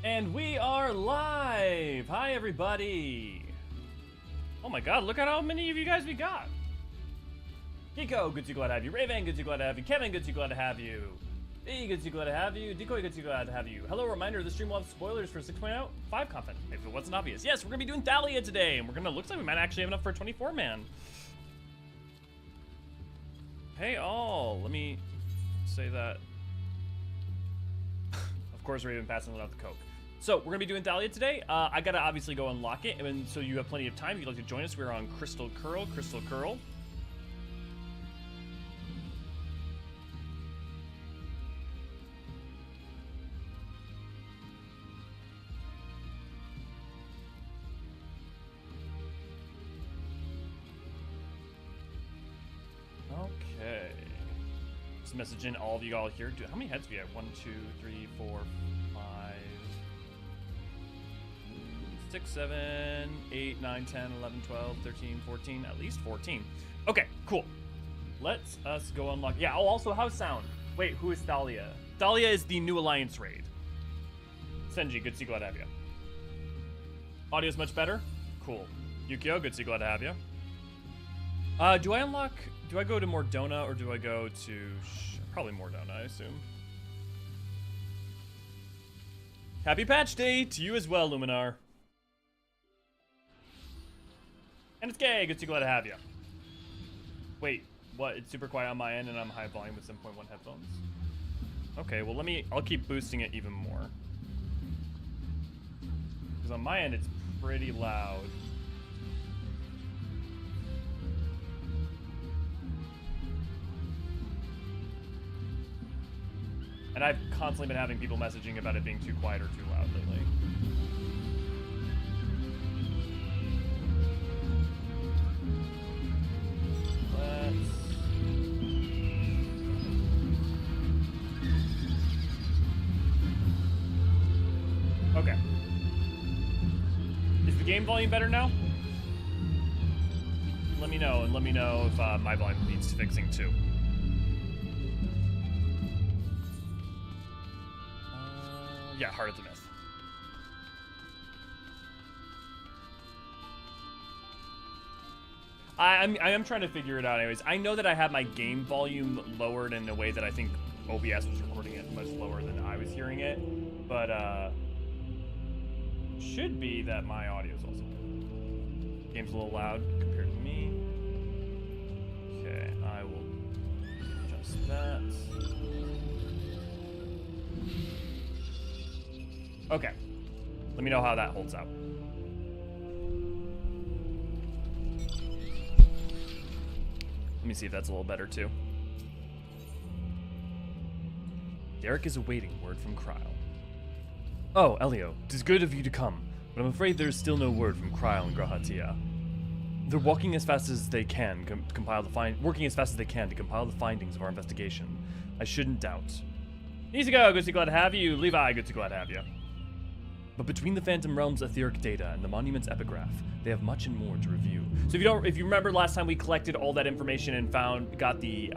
And we are live! Hi, everybody! Oh my god, look at how many of you guys we got! Kiko, good to glad to have you. Raven, good to glad to have you. Kevin, good to glad to have you. E, good to glad to have you. Decoy, good to glad to have you. Hello, reminder, the stream will have spoilers for 6.5 content, if it wasn't obvious. Yes, we're gonna be doing Thalia today, and looks like we might actually have enough for a 24-man. Hey all, let me say that. Of course, Raven passing without the coke. So, we're going to be doing Thalia today. I got to obviously go unlock it, and so you have plenty of time. If you'd like to join us, we're on Crystal Curl. Okay. Just messaging all of you all here. How many heads do we have? 1, 2, 3, 4, 5... 6, 7, 8, 9, 10, 11, 12, 13, 14, at least 14. Okay, cool. Let's us go unlock. Yeah, oh, also, how's sound? Wait, who is Thalia? Thalia is the new Alliance raid. Senji, good to see, glad to have you. Audio's much better? Cool. Yukio, good to see, glad to have you. Do I go to Mordona or do I go to... probably Mordona, I assume. Happy patch day to you as well, Luminar. And it's gay, good to glad to have you. Wait, what? It's super quiet on my end and I'm high volume with 7.1 headphones. Okay, well I'll keep boosting it even more. Because on my end it's pretty loud. And I've constantly been having people messaging about it being too quiet or too loud lately. Okay. Is the game volume better now? Let me know, and let me know if my volume needs fixing too. Yeah, Heart of the Myth. I am trying to figure it out anyways. I know that I have my game volume lowered in a way that I think OBS was recording it much lower than I was hearing it. But, should be that my audio is also good. Game's a little loud compared to me. Okay, I will adjust that. Okay, let me know how that holds out. Let me see if that's a little better too. Derek is awaiting word from Kryl. Oh, Elio, 'tis good of you to come, but I'm afraid there's still no word from Kryl and Grahatia. They're walking as fast as they can to compile the findings of our investigation. I shouldn't doubt. Easy go, good to glad to have you. Levi, good to glad to have you. But between the Phantom Realm's etheric data and the Monument's epigraph, they have much and more to review. So if you remember last time we collected all that information and got the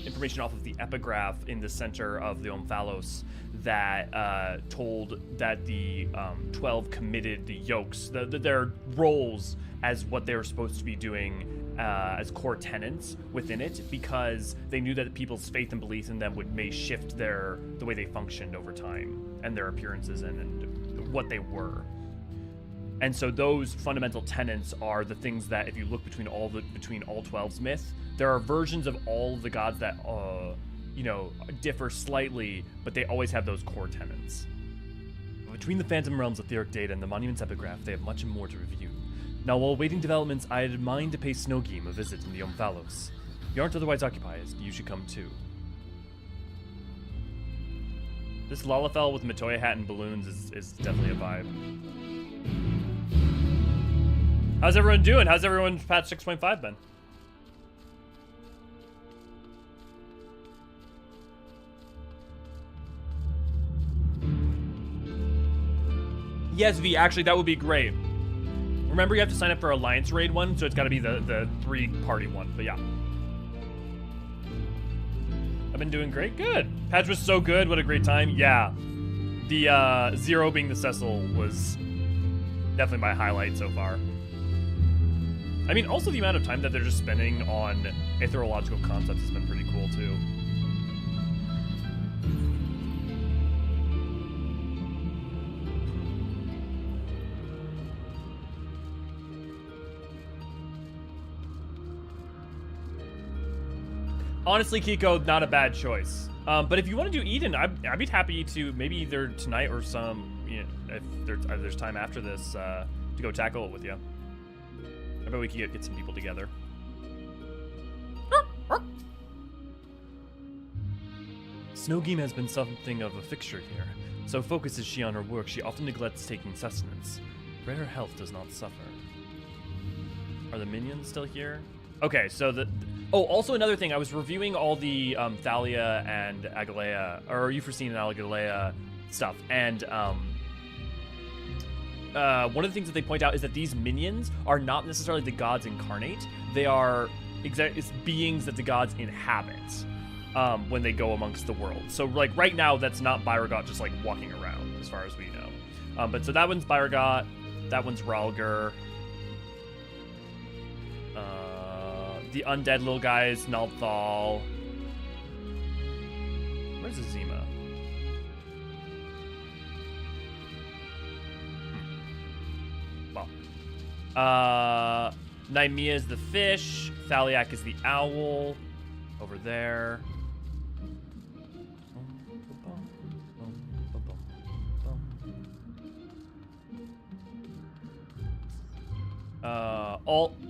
information off of the epigraph in the center of the Omphalos that told that the 12 committed the yokes, their roles as what they were supposed to be doing as core tenants within it, because they knew that people's faith and belief in them may shift the way they functioned over time and their appearances and what they were. And so those fundamental tenets are the things that, if you look between all 12's myth, there are versions of all the gods that differ slightly, but they always have those core tenets. Between the Phantom Realm's etheric data and the Monument's epigraph, they have much and more to review. Now, while awaiting developments, I'd mind to pay Snowgame a visit in the Omphalos. If you aren't otherwise occupied, you should come too. This Lalafell with Matoya hat and balloons is definitely a vibe. How's everyone doing? How's everyone's patch 6.5 been? Yes, V, actually, that would be great. Remember, you have to sign up for Alliance Raid one, so it's got to be the 3-party one, but yeah. I've been doing great. Good. Patch was so good. What a great time. Yeah. The 0 being the Cecil was definitely my highlight so far. I mean, also the amount of time that they're just spending on aetherological concepts has been pretty cool too. Honestly, Kiko, not a bad choice. But if you want to do Eden, I'd be happy to maybe either tonight or if there's time after this to go tackle it with you. I bet we could get some people together. Snowgame has been something of a fixture here. So focuses she on her work, she often neglects taking sustenance. Rare health does not suffer. Are the minions still here? Okay, so also another thing, I was reviewing all the Thalia and Agalea, or Euphrosyne and Agalea stuff, and one of the things that they point out is that these minions are not necessarily the gods incarnate. They are it's beings that the gods inhabit when they go amongst the world. So like right now, that's not Byragot just like walking around, as far as we know. But so that one's Byragot, that one's Ralger. The undead little guy is Nalthal. Where's Azima? Well, Nymea is the fish. Thaliak is the owl. Over there.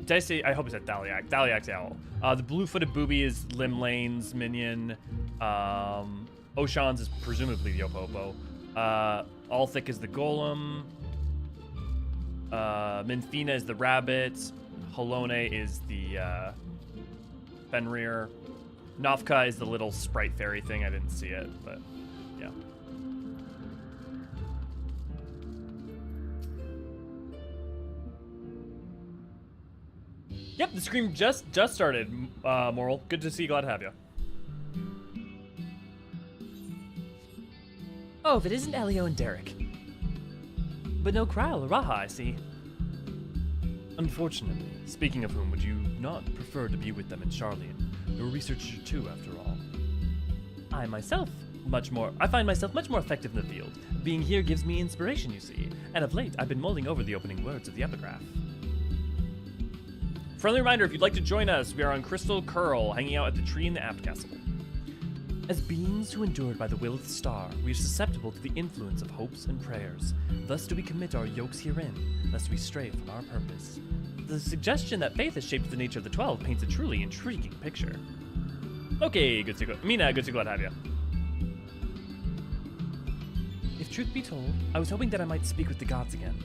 Did I say? I hope it said Thaliak. Thaliak's the owl. The blue-footed booby is Limlane's minion. Oshan's is presumably the Opopo. Althic is the golem. Minfina is the rabbit. Halone is the Fenrir. Nafka is the little sprite fairy thing. I didn't see it, but yeah. Yep, the stream just started, Moral. Good to see you, glad to have you. Oh, if it isn't Elio and Derek. But no Kryl or Raha, I see. Unfortunately, speaking of whom, would you not prefer to be with them in Charlian? You're a researcher too, after all. I find myself much more effective in the field. Being here gives me inspiration, you see. And of late, I've been mulling over the opening words of the epigraph. Friendly reminder, if you'd like to join us, we are on Crystal Curl, hanging out at the tree in the Apt Castle. As beings who endured by the will of the star, we are susceptible to the influence of hopes and prayers. Thus do we commit our yokes herein, lest we stray from our purpose. The suggestion that faith has shaped the nature of the 12 paints a truly intriguing picture. Okay, good to go. Mina, good to glad to have you. If truth be told, I was hoping that I might speak with the gods again.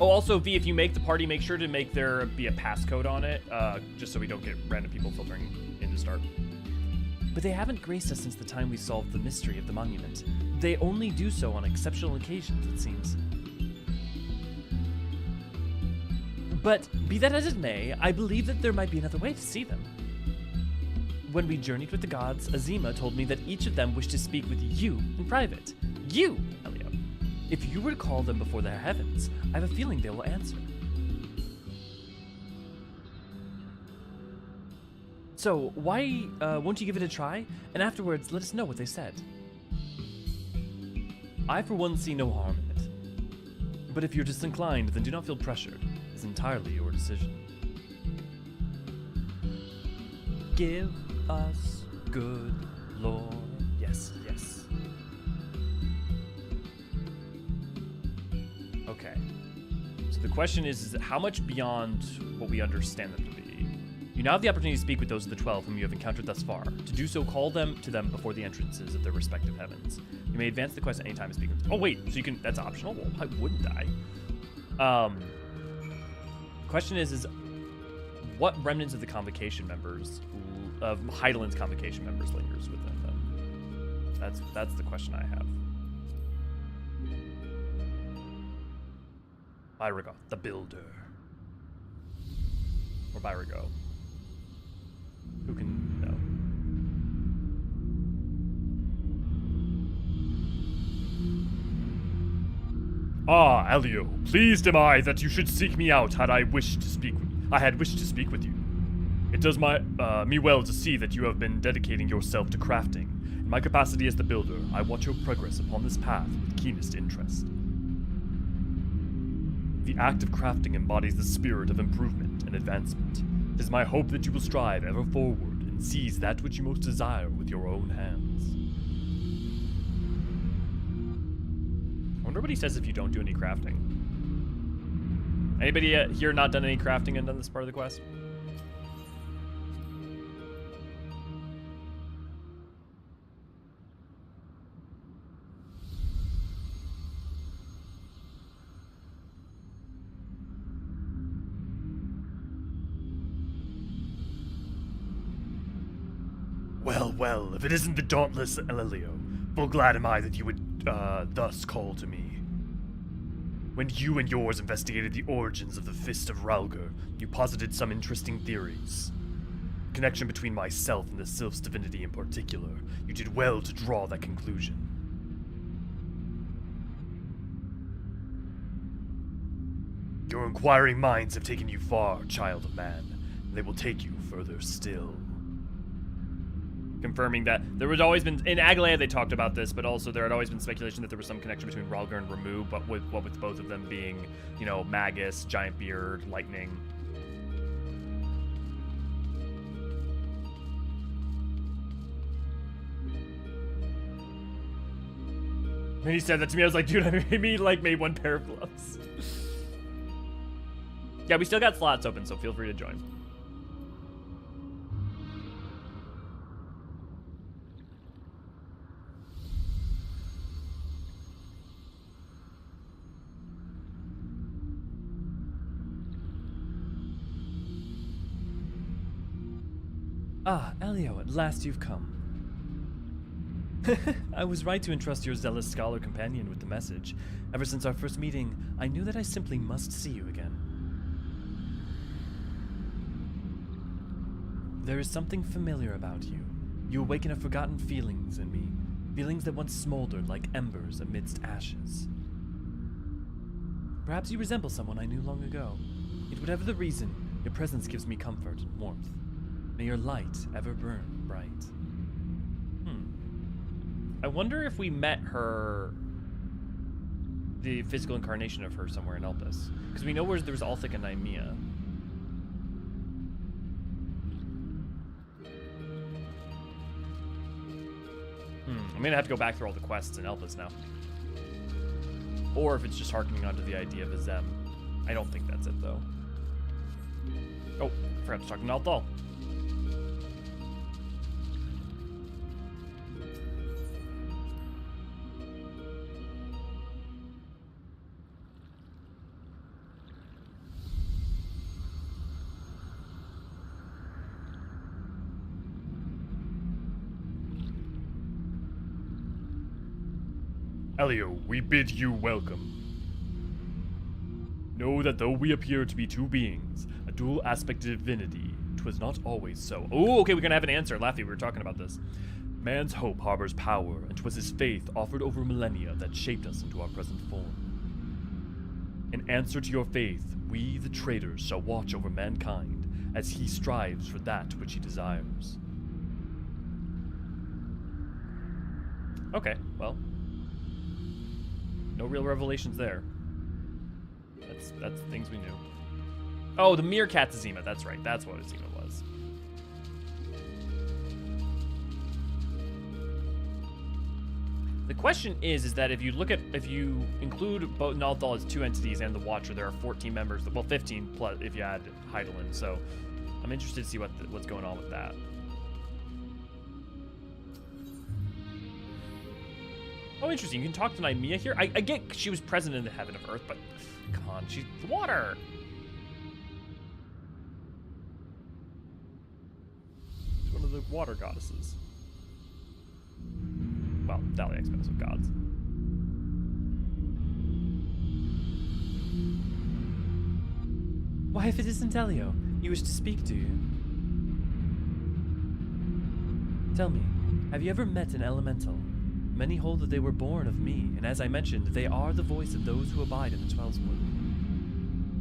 Oh, also, V, if you make the party, make sure to make there be a passcode on it, just so we don't get random people filtering in to start. But they haven't graced us since the time we solved the mystery of the monument. They only do so on exceptional occasions, it seems. But, be that as it may, I believe that there might be another way to see them. When we journeyed with the gods, Azima told me that each of them wished to speak with you in private. You, Elio. If you were to call them before their heavens, I have a feeling they will answer. So, why won't you give it a try? And afterwards, let us know what they said. I, for one, see no harm in it. But if you're disinclined, then do not feel pressured. It's entirely your decision. Give us good Lord. Yes, yes. Okay. So the question is how much beyond what we understand them to be? You now have the opportunity to speak with those of the 12 whom you have encountered thus far. To do so, call them to them before the entrances of their respective heavens. You may advance the quest at any time to speak with them. Oh wait, so you can, that's optional? Well, why wouldn't I? Question is what remnants of the convocation members, of Hydaelyn's convocation members lingers within them? That's the question I have. Byragot, the builder. Or Byrago. Who can know? Ah, Elio, pleased am I that you should seek me out had I wished to speak with you. It does me well to see that you have been dedicating yourself to crafting. In my capacity as the builder, I watch your progress upon this path with keenest interest. The act of crafting embodies the spirit of improvement and advancement. It is my hope that you will strive ever forward and seize that which you most desire with your own hands. I wonder what he says if you don't do any crafting. Anybody here not done any crafting and done this part of the quest? Well, if it isn't the dauntless Elio, full glad am I that you would thus call to me. When you and yours investigated the origins of the Fist of Rhalgr, you posited some interesting theories. The connection between myself and the Sylph's divinity in particular. You did well to draw that conclusion. Your inquiring minds have taken you far, child of man, and they will take you further still. Confirming that there was always been, in Agalea they talked about this, but also there had always been speculation that there was some connection between Rhalgr and Ramu, but with both of them being, you know, Magus, Giant Beard, Lightning. When he said that to me, I was like, dude, I made one pair of gloves. Yeah, we still got slots open, so feel free to join. Ah, Elio, at last you've come. I was right to entrust your zealous scholar companion with the message. Ever since our first meeting, I knew that I simply must see you again. There is something familiar about you. You awaken forgotten feelings in me, feelings that once smoldered like embers amidst ashes. Perhaps you resemble someone I knew long ago. Yet whatever the reason, your presence gives me comfort and warmth. May your light ever burn bright. I wonder if we met her, the physical incarnation of her, somewhere in Elpis. Because we know where there's Althik and Nymea. I'm gonna have to go back through all the quests in Elpis now. Or if it's just harkening onto the idea of Azem. I don't think that's it, though. Oh, forgot to talk to Nalthal. Elio, we bid you welcome. Know that though we appear to be two beings, a dual aspect divinity, 'twas not always so. Oh, okay, we're gonna have an answer. Laffy, we were talking about this. Man's hope harbors power, and 'twas his faith offered over millennia that shaped us into our present form. In answer to your faith, we, the traitors, shall watch over mankind as he strives for that which he desires. Okay, well. No real revelations there. That's things we knew. Oh, the Meerkat Azima. That's right. That's what Azima was. The question is that if you include both Nalthal as two entities and the Watcher, there are 14 members. Well, 15 plus if you add Hydaelyn. So I'm interested to see what's going on with that. Oh, interesting. You can talk to Nymea here. I get she was present in the heaven of Earth, but come on, she's water. She's one of the water goddesses. Well, Thalia expands of gods. Why, if it isn't Elio, you wish to speak, do you? Tell me, have you ever met an elemental? Many hold that they were born of me, and as I mentioned, they are the voice of those who abide in the Twelswood.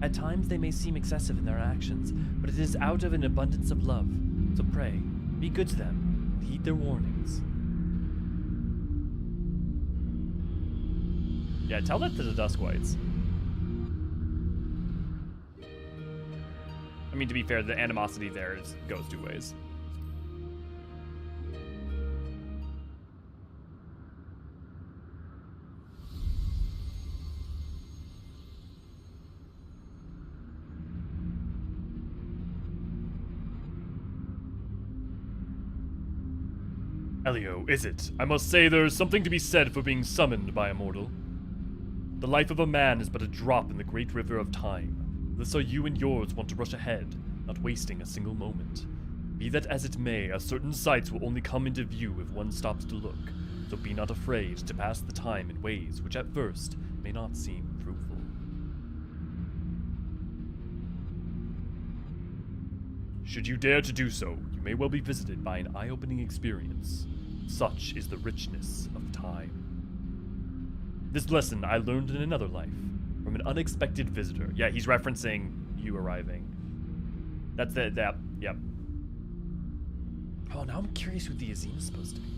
At times they may seem excessive in their actions, but it is out of an abundance of love. So pray, be good to them, and heed their warnings. Yeah, tell that to the Duskwights. I mean, to be fair, the animosity there goes two ways. Elio, is it? I must say there is something to be said for being summoned by a mortal. The life of a man is but a drop in the great river of time. Thus are you and yours want to rush ahead, not wasting a single moment. Be that as it may, a certain sights will only come into view if one stops to look, so be not afraid to pass the time in ways which at first may not seem fruitful. Should you dare to do so, you may well be visited by an eye-opening experience. Such is the richness of time. This lesson I learned in another life, from an unexpected visitor. Yeah, he's referencing you arriving. That's that, yep. Oh, now I'm curious who the Eorzean is supposed to be.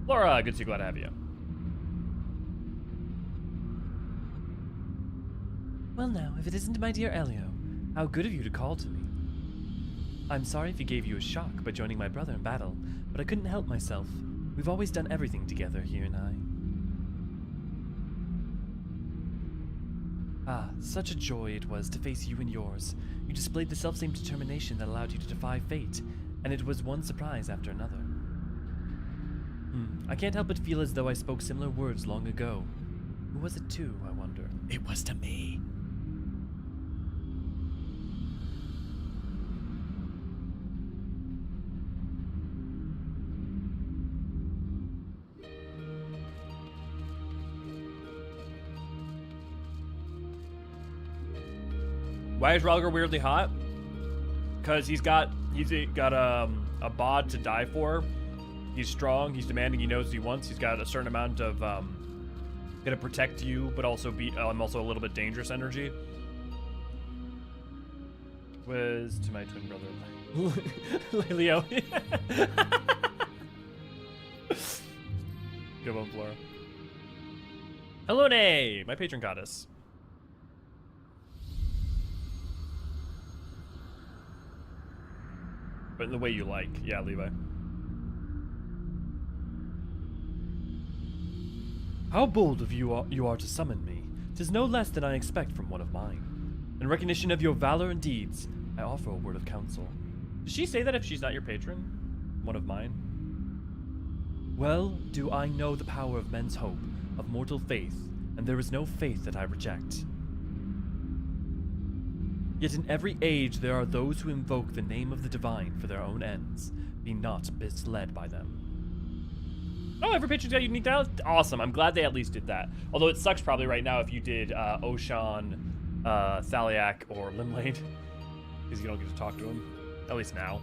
Laura, good to see you, glad to have you. Well now, if it isn't my dear Elio, how good of you to call to me. I'm sorry if he gave you a shock by joining my brother in battle, but I couldn't help myself. We've always done everything together, he and I. Ah, such a joy it was to face you and yours. You displayed the selfsame determination that allowed you to defy fate, and it was one surprise after another. I can't help but feel as though I spoke similar words long ago. Who was it to, I wonder? It was to me. Why is Ralgar weirdly hot? Because he's got a bod to die for. He's strong, he's demanding, he knows what he wants. He's got a certain amount of gonna protect you, but also be also a little bit dangerous energy. Was to my twin brother Leo. Good one, Flora. Hello, Nay, my patron goddess. But in the way you like, yeah, Levi. How bold of you are to summon me. 'Tis no less than I expect from one of mine. In recognition of your valor and deeds, I offer a word of counsel. Does she say that if she's not your patron? One of mine? Well, do I know the power of men's hope, of mortal faith, and there is no faith that I reject. Yet in every age there are those who invoke the name of the divine for their own ends. Be not misled by them. Oh, every picture's got unique dialogue? Awesome, I'm glad they at least did that. Although it sucks probably right now if you did Oshan, Thalia, or Limlane. Because you don't get to talk to him. At least now.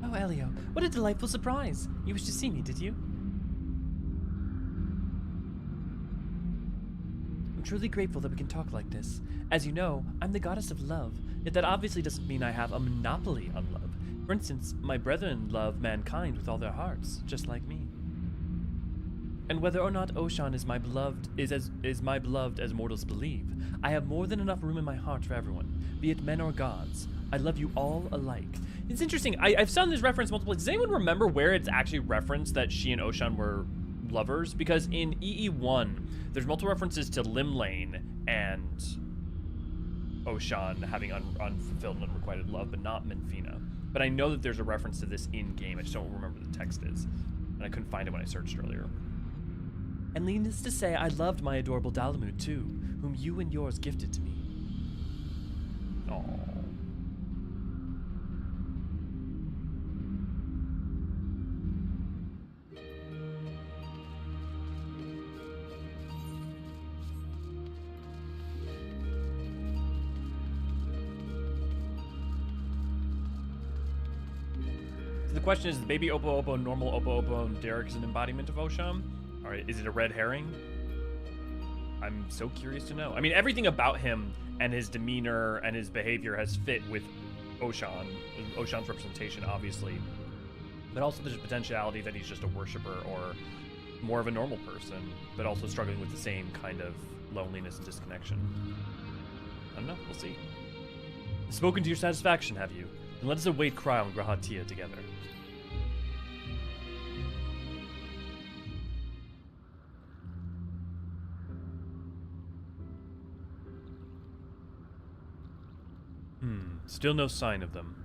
Oh, Elio, what a delightful surprise. You wished to see me, did you? I'm truly grateful that we can talk like this. As you know, I'm the goddess of love, yet that obviously doesn't mean I have a monopoly on love. For instance, my brethren love mankind with all their hearts, just like me. And whether or not Oshan is my beloved as mortals believe, I have more than enough room in my heart for everyone, be it men or gods. I love you all alike. It's interesting. I've seen this reference multiple. Does anyone remember where it's actually referenced that she and Oshan were lovers? Because in EE1, there's multiple references to Limlane and Oshan having unfulfilled and unrequited love, but not Menfina. But I know that there's a reference to this in-game. I just don't remember the text is. And I couldn't find it when I searched earlier. And needless to say, I loved my adorable Dalamud too, whom you and yours gifted to me. Aww. So the question is baby Oppo Oppo, normal Oppo Oppo, and Derek is an embodiment of Osham? Or is it a red herring? I'm so curious to know. I mean, everything about him and his demeanor and his behavior has fit with Oshan's representation, obviously. But also there's potentiality that he's just a worshiper or more of a normal person, but also struggling with the same kind of loneliness and disconnection. I don't know, we'll see. Spoken to your satisfaction, have you? Then let us await Cryo and Grahatia together. Still no sign of them.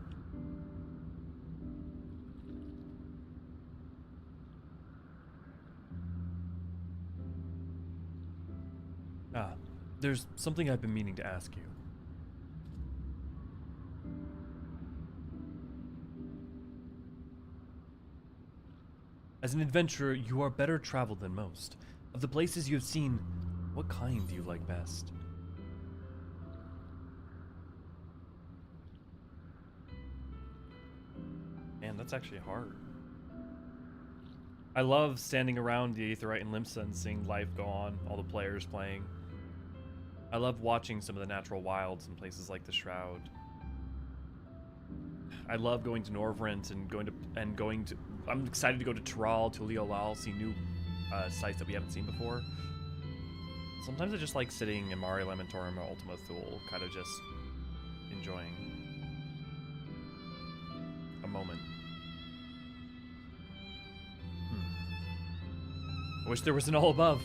There's something I've been meaning to ask you. As an adventurer, you are better traveled than most. Of the places you have seen, what kind do you like best? Man, that's actually hard. I love standing around the Aetheryte and Limsa and seeing life go on, all the players playing. I love watching some of the natural wilds in places like the Shroud. I love going to Norvrent and going to I'm excited to go to Tural, to Leolal, see new sites that we haven't seen before. Sometimes I just like sitting in Mari Lamentorum or Ultima Thule, kind of just enjoying a moment. I wish there was an all above.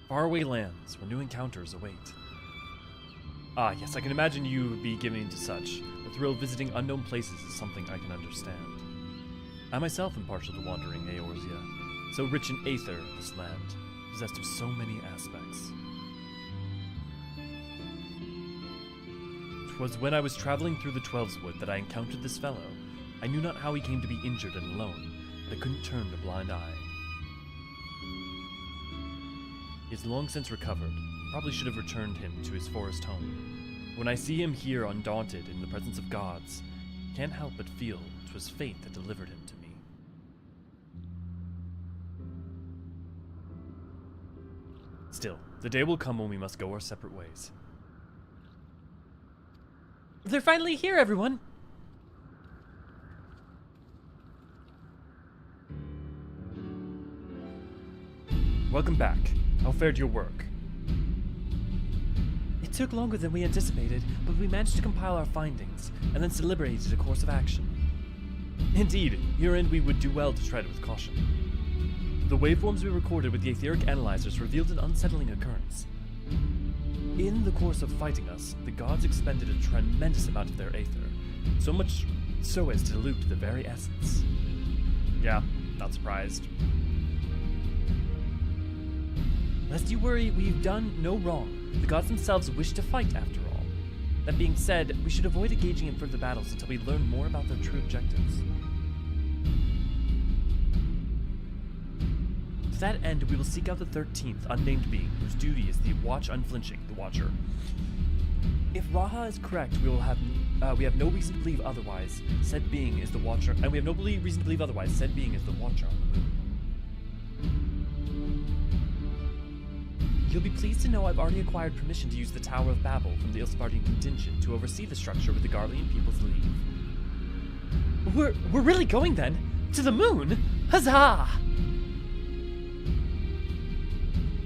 Faraway lands where new encounters await. Ah, yes, I can imagine you would be given to such. The thrill of visiting unknown places is something I can understand. I myself am partial to wandering Eorzea, so rich in aether, this land, possessed of so many aspects. 'Twas when I was traveling through the Twelveswood that I encountered this fellow. I knew not how he came to be injured and alone, but I couldn't turn a blind eye. He has long since recovered. Probably should have returned him to his forest home. When I see him here undaunted in the presence of gods, I can't help but feel 'twas fate that delivered him to me. Still, the day will come when we must go our separate ways. They're finally here, everyone! Welcome back. How fared your work? It took longer than we anticipated, but we managed to compile our findings, and then deliberated a course of action. Indeed, herein we would do well to tread with caution. The waveforms we recorded with the etheric analyzers revealed an unsettling occurrence. In the course of fighting us, the gods expended a tremendous amount of their aether, so much so as to dilute the very essence. Yeah, not surprised. Lest you worry, we've done no wrong. The gods themselves wish to fight, after all. That being said, we should avoid engaging in further battles until we learn more about their true objectives. To that end, we will seek out the 13th unnamed being, whose duty is the watch unflinching, the Watcher. If Raha is correct, we have no reason to believe otherwise. Said being is the Watcher, and we have no reason to believe otherwise. Said being is the Watcher on the moon. You'll be pleased to know I've already acquired permission to use the Tower of Babel from the Ilspardian contingent to oversee the structure with the Garlean People's League. We're really going then? To the moon? Huzzah!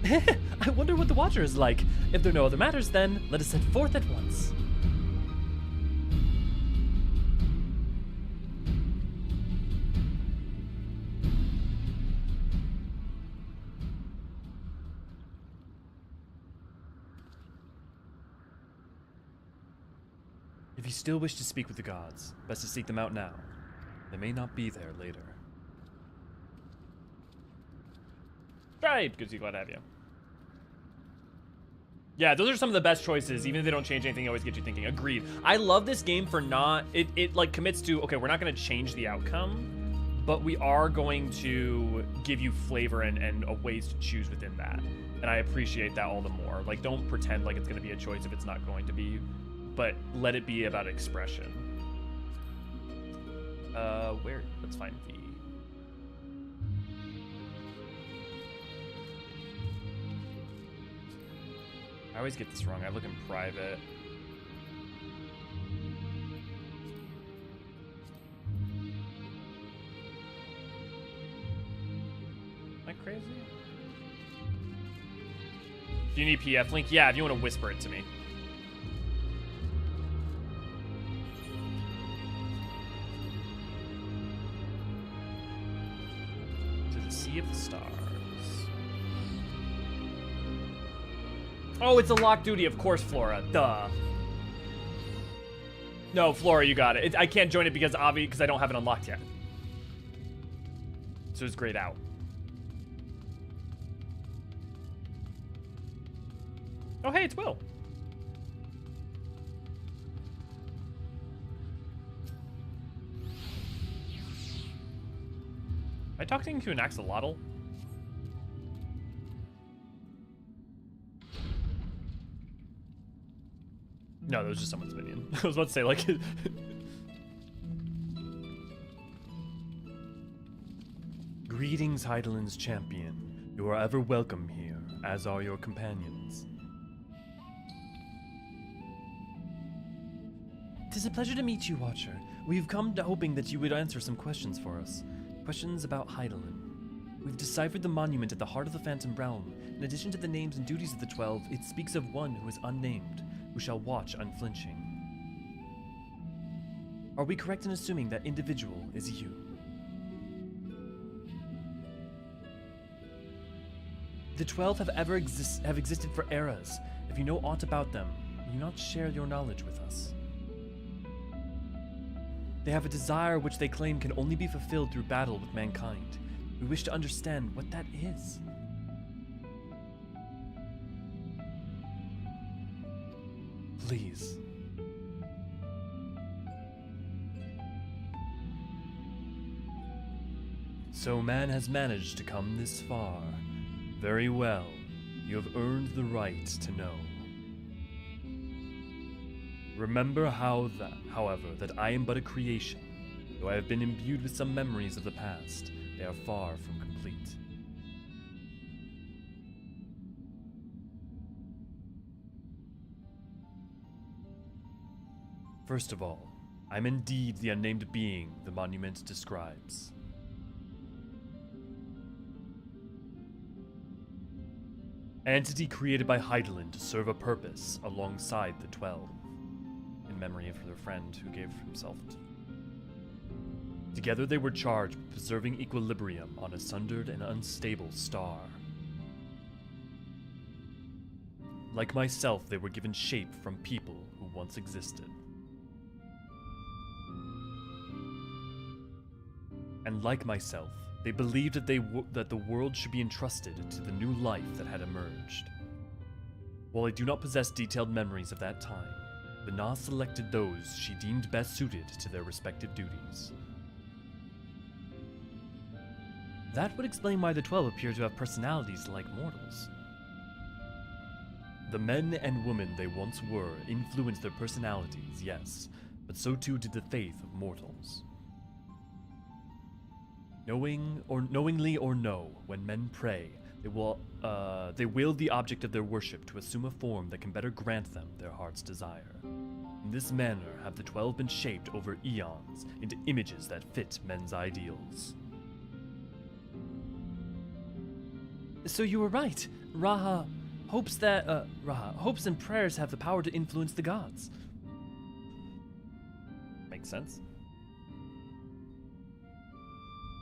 I wonder what the Watcher is like. If there are no other matters then, let us set forth at once. you still wish to speak with the gods, best to seek them out now. They may not be there later. Right, good to see, glad to have you. Yeah, those are some of the best choices. Even if they don't change anything, they always get you thinking. Agreed. I love this game for not... It like commits to, okay, we're not going to change the outcome, but we are going to give you flavor and ways to choose within that. And I appreciate that all the more. Like, don't pretend like it's going to be a choice if it's not going to be, but let it be about expression. Where? Let's find V. I always get this wrong. I look in private. Am I crazy? Do you need PF link? Yeah, if you want to whisper it to me. To the Sea of the Stars. Oh, it's a lock duty, of course, Flora. Duh. No, Flora, you got it. I can't join it because I don't have it unlocked yet. So it's grayed out. Oh, hey, it's Will. Am I talking to an axolotl? No, that was just someone's minion. I was about to say, like... Greetings, Hydaelyn's champion. You are ever welcome here, as are your companions. Tis a pleasure to meet you, Watcher. We've come hoping that you would answer some questions for us. Questions about Hydaelyn. We've deciphered the monument at the heart of the Phantom Realm. In addition to the names and duties of the 12, it speaks of one who is unnamed, who shall watch unflinching. Are we correct in assuming that individual is you? The 12 have existed for eras. If you know aught about them, will you not share your knowledge with us? They have a desire which they claim can only be fulfilled through battle with mankind. We wish to understand what that is. Please. So man has managed to come this far. Very well. You have earned the right to know. Remember however, that I am but a creation. Though I have been imbued with some memories of the past, they are far from complete. First of all, I'm indeed the unnamed being the monument describes. Entity created by Hydaelyn to serve a purpose alongside the 12, in memory of their friend who gave himself to. Together they were charged with preserving equilibrium on a sundered and unstable star. Like myself, they were given shape from people who once existed. And like myself, they believed that the world should be entrusted to the new life that had emerged. While I do not possess detailed memories of that time, Vana selected those she deemed best suited to their respective duties. That would explain why the 12 appear to have personalities like mortals. The men and women they once were influenced their personalities, yes, but so too did the faith of mortals. Knowingly or no, when men pray, they wield the object of their worship to assume a form that can better grant them their heart's desire. In this manner have the 12 been shaped over eons into images that fit men's ideals. So you were right. Raha hopes and prayers have the power to influence the gods. Makes sense.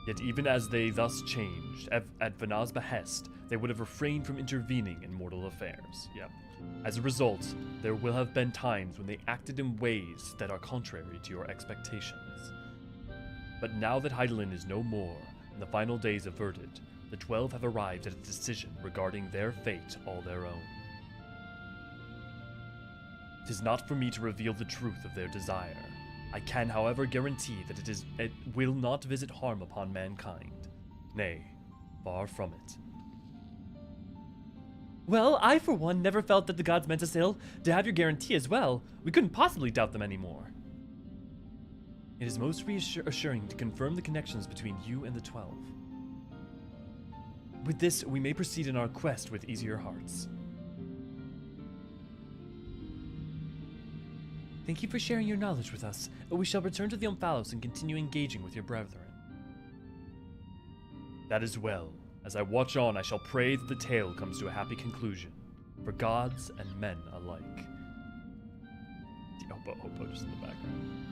Yet even as they thus changed, at Vana's behest, they would have refrained from intervening in mortal affairs. Yep. As a result, there will have been times when they acted in ways that are contrary to your expectations. But now that Hydaelyn is no more, and the final days averted, the 12 have arrived at a decision regarding their fate all their own. It is not for me to reveal the truth of their desire. I can, however, guarantee that it will not visit harm upon mankind. Nay, far from it. Well, I, for one, never felt that the gods meant us ill. To have your guarantee as well, we couldn't possibly doubt them anymore. It is most reassuring to confirm the connections between you and the 12. With this, we may proceed in our quest with easier hearts. Thank you for sharing your knowledge with us. We shall return to the Omphalos and continue engaging with your brethren. That is well. As I watch on, I shall pray that the tale comes to a happy conclusion, for gods and men alike. The Opo just in the background.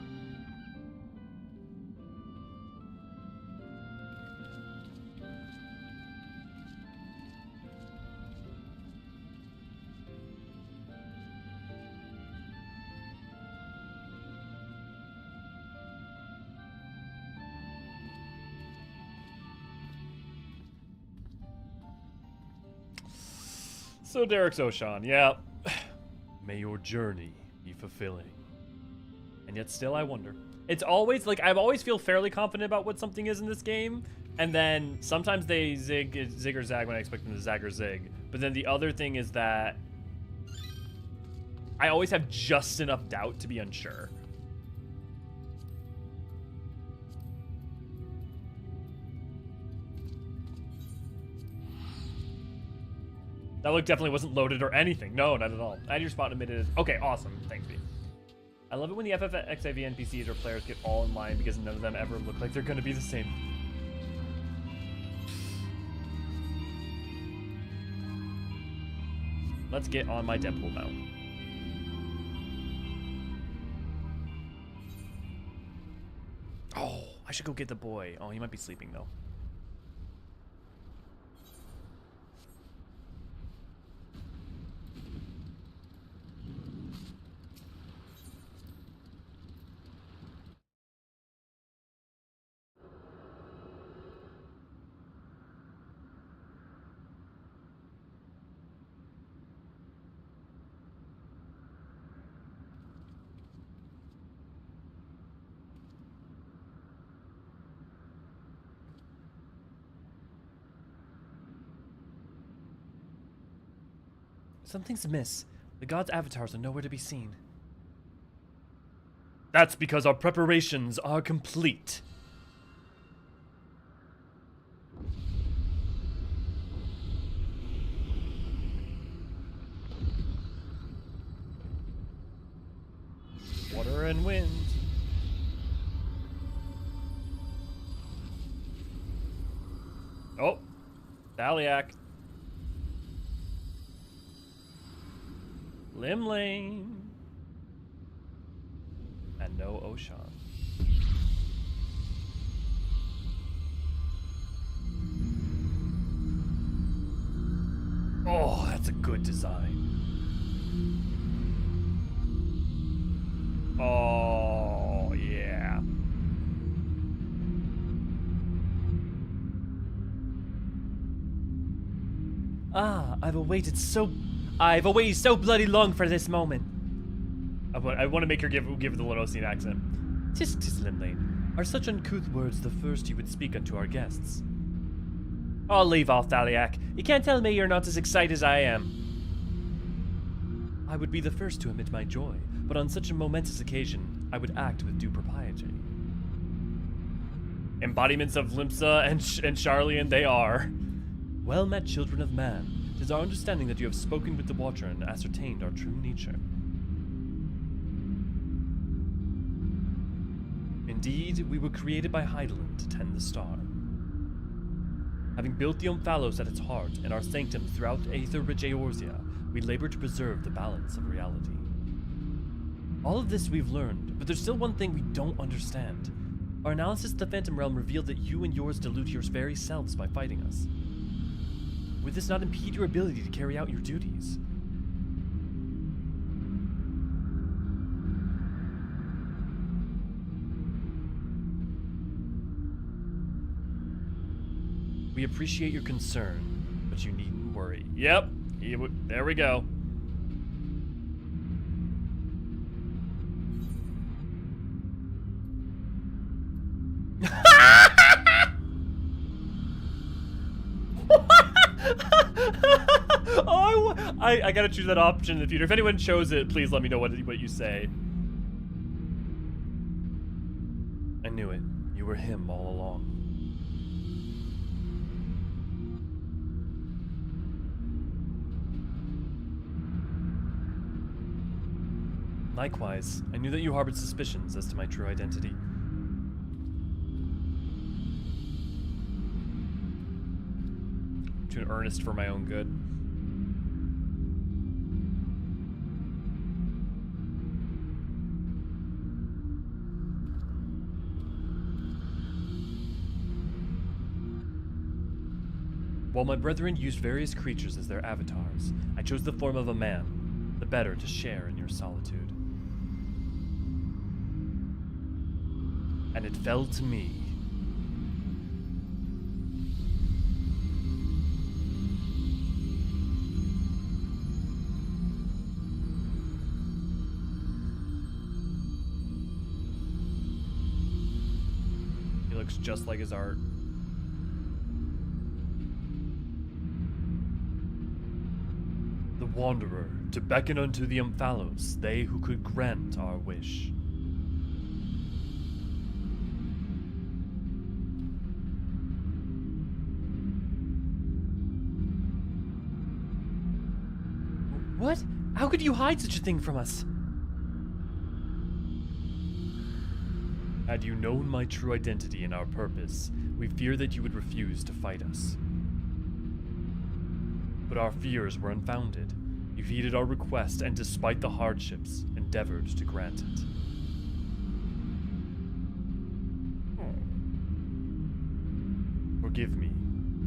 So Derek's Oshan, yeah. May your journey be fulfilling. And yet still I wonder. It's always, like, I always feel fairly confident about what something is in this game, and then sometimes they zig or zag when I expect them to zag or zig. But then the other thing is that I always have just enough doubt to be unsure. That look definitely wasn't loaded or anything. No, not at all. Add your spot admitted. Okay, awesome. Thanks, B. I love it when the ffXIV NPCs or players get all in line because none of them ever look like they're going to be the same. Let's get on my Deadpool mount. Oh, I should go get the boy. Oh, he might be sleeping though. Something's amiss. The gods' avatars are nowhere to be seen. That's because our preparations are complete. Water and wind. Oh, Thalia. Limlane. And no Oshan. Oh, that's a good design. Oh, yeah. Ah, I've awaited so bloody long for this moment. I want to make her give the Lenosian accent. Tis Limlane. Are such uncouth words the first you would speak unto our guests? I'll leave off, Thalia. You can't tell me you're not as excited as I am. I would be the first to admit my joy, but on such a momentous occasion, I would act with due propriety. Embodiments of Limsa and Sharlayan they are. Well met, children of man. 'Tis our understanding that you have spoken with the Watcher and ascertained our true nature. Indeed, we were created by Hydaelyn to tend the star. Having built the Omphalos at its heart and our sanctum throughout aether-rich Eorzea, we labor to preserve the balance of reality. All of this we've learned, but there's still one thing we don't understand. Our analysis of the Phantom Realm revealed that you and yours dilute your very selves by fighting us. Would this not impede your ability to carry out your duties? We appreciate your concern, but you needn't worry. Yep, there we go. Oh, I gotta choose that option in the future. If anyone chose it, please let me know what you say. I knew it. You were him all along. Likewise, I knew that you harbored suspicions as to my true identity. To an earnest for my own good. While my brethren used various creatures as their avatars, I chose the form of a man, the better to share in your solitude. And it fell to me. He looks just like his art. The Wanderer, to beckon unto the Umphalos, they who could grant our wish. What? How could you hide such a thing from us? Had you known my true identity and our purpose, we fear that you would refuse to fight us. But our fears were unfounded. You heeded our request and, despite the hardships, endeavored to grant it. Forgive me,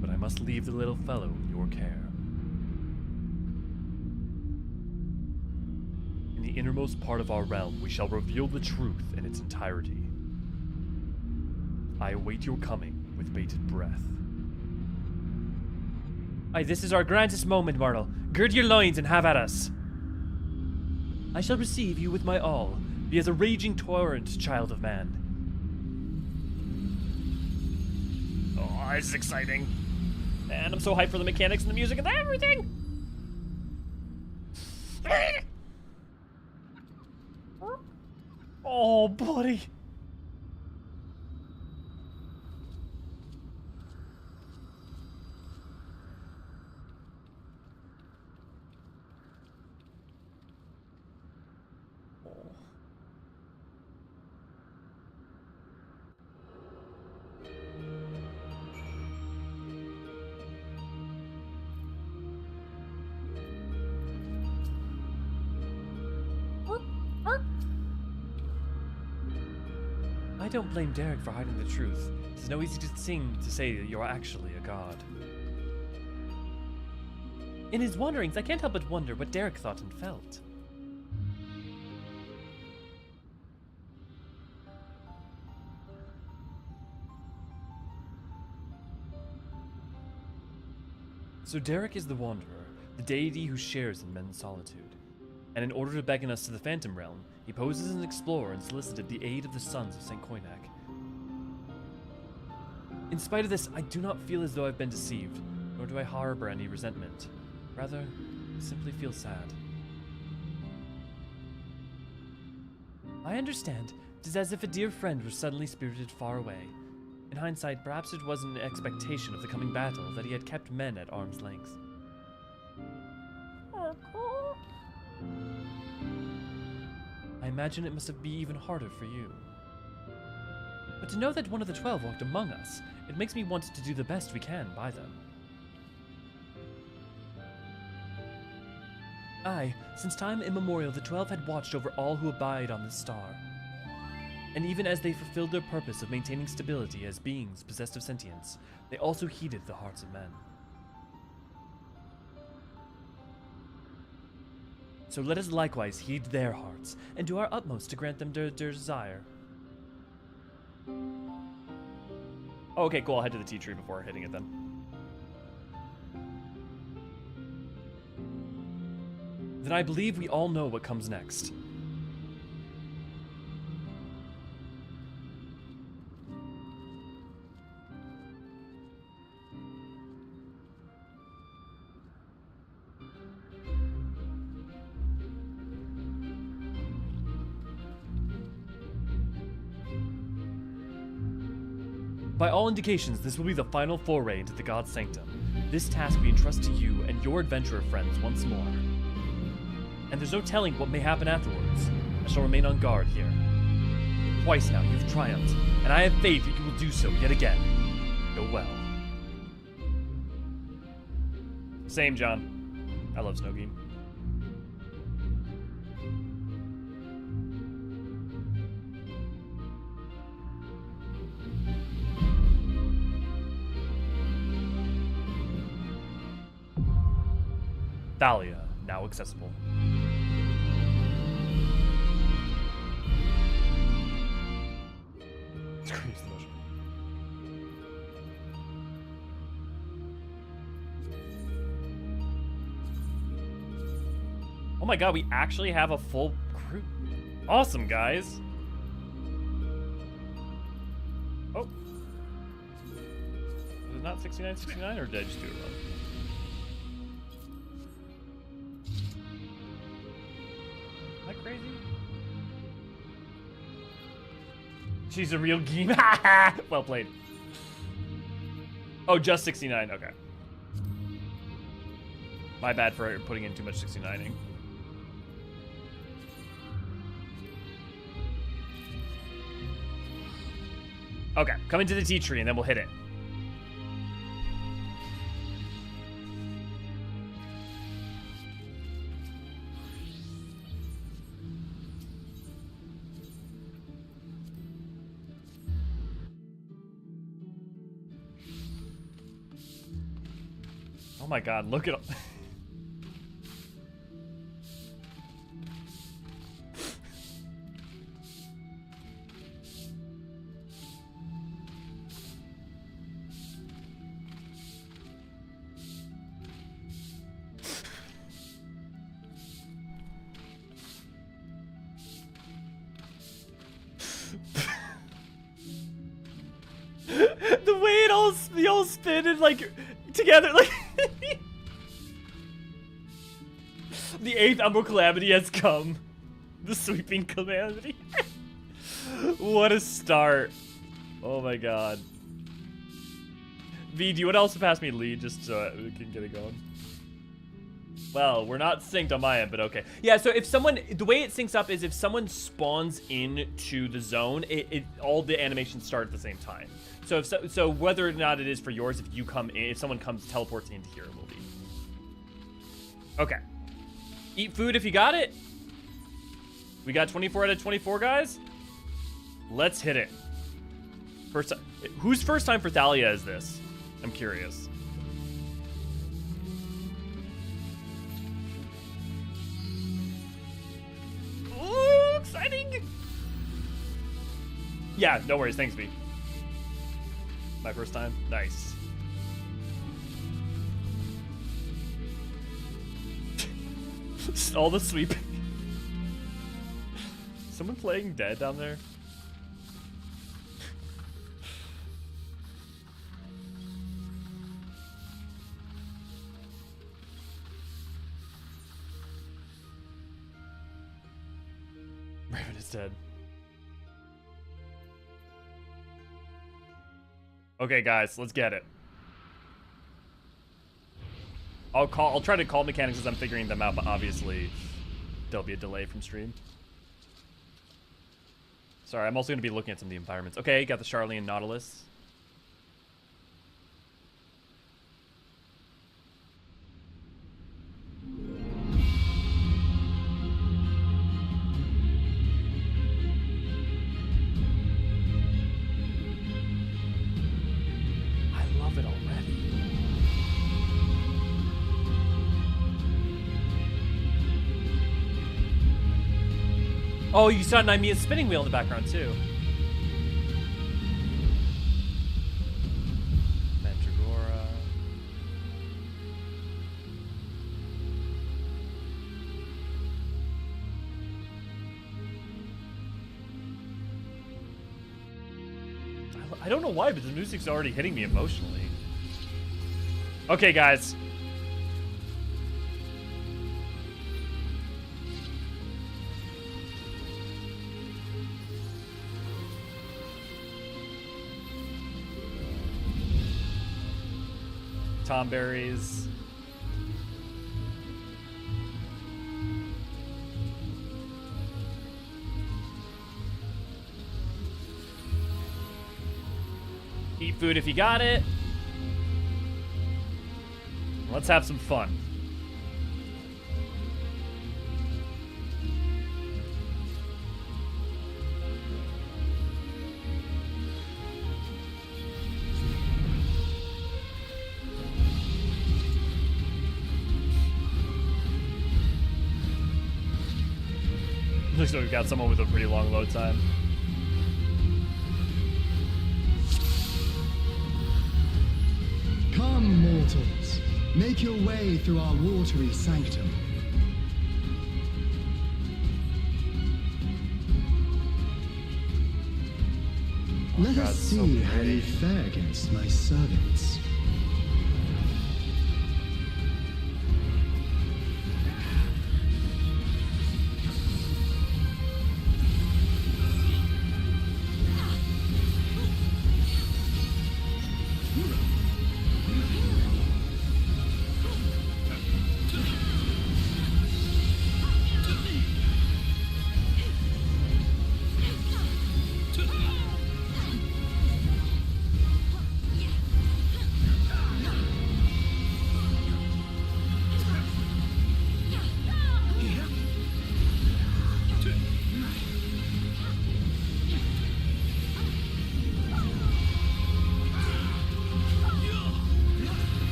but I must leave the little fellow in your care. In the innermost part of our realm, we shall reveal the truth in its entirety. I await your coming with bated breath. Aye, this is our grandest moment, mortal. Gird your loins and have at us. I shall receive you with my all. Be as a raging torrent, child of man. Oh, this is exciting. Man, I'm so hyped for the mechanics and the music and everything. Oh, buddy. I don't blame Derek for hiding the truth. It's no easy thing to say that you're actually a god. In his wanderings, I can't help but wonder what Derek thought and felt. So Derek is the Wanderer, the deity who shares in men's solitude. And in order to beckon us to the Phantom Realm, he poses as an explorer and solicited the aid of the sons of St. Koinak. In spite of this, I do not feel as though I've been deceived, nor do I harbor any resentment. Rather, I simply feel sad. I understand. It is as if a dear friend were suddenly spirited far away. In hindsight, perhaps it was an expectation of the coming battle that he had kept men at arm's length. I imagine it must be even harder for you. But to know that one of the 12 walked among us, it makes me want to do the best we can by them. Aye, since time immemorial the 12 had watched over all who abide on this star. And even as they fulfilled their purpose of maintaining stability as beings possessed of sentience, they also heeded the hearts of men. So let us likewise heed their hearts, and do our utmost to grant them their desire. Oh, okay, cool, I'll head to the tea tree before hitting it then. then I believe we all know what comes next. By all indications, this will be the final foray into the God's Sanctum. This task we entrust to you and your adventurer friends once more. And there's no telling what may happen afterwards. I shall remain on guard here. Twice now you've triumphed, and I have faith that you will do so yet again. Go well. Same, John. I love Snowgame. Thalia, now accessible. Screams the motion. Oh my god, we actually have a full crew. Awesome, guys. Oh. Was it not 6969 or did I just do it wrong? Crazy? She's a real game. Well played. Oh, just 69. Okay. My bad for putting in too much 69ing. Okay, come into the tea tree and then we'll hit it. Oh my god, look at all. The way it all spin and like together like the 8th Umbral Calamity has come. The sweeping calamity. What a start. Oh my god. V, do you want to also pass me lead just so we can get it going? Well, we're not synced on my end, but okay. Yeah, so if someone, the way it syncs up is if someone spawns into the zone, all the animations start at the same time. So so whether or not it is for yours, if you come in, if someone teleports into here, it will be. Okay. Eat food if you got it. We got 24 out of 24, guys. Let's hit it. First time. Whose first time for Thalia is this? I'm curious. Ooh, exciting. Yeah, no worries. Thanks, V. My first time? Nice. All the sweeping. Someone playing dead down there? Raven is dead. Okay, guys, let's get it. I'll try to call mechanics as I'm figuring them out, but obviously there'll be a delay from stream. Sorry, I'm also going to be looking at some of the environments. Okay, got the Charlian Nautilus. I love it already. Oh, you saw Nymea's spinning wheel in the background too. Mandragora. I don't know why, but the music's already hitting me emotionally. Okay, guys. Tomberries. Eat food if you got it. Let's have some fun. Looks like we've got someone with a pretty long load time. Come, mortals. Make your way through our watery sanctum. Let us see how you fare against my servants.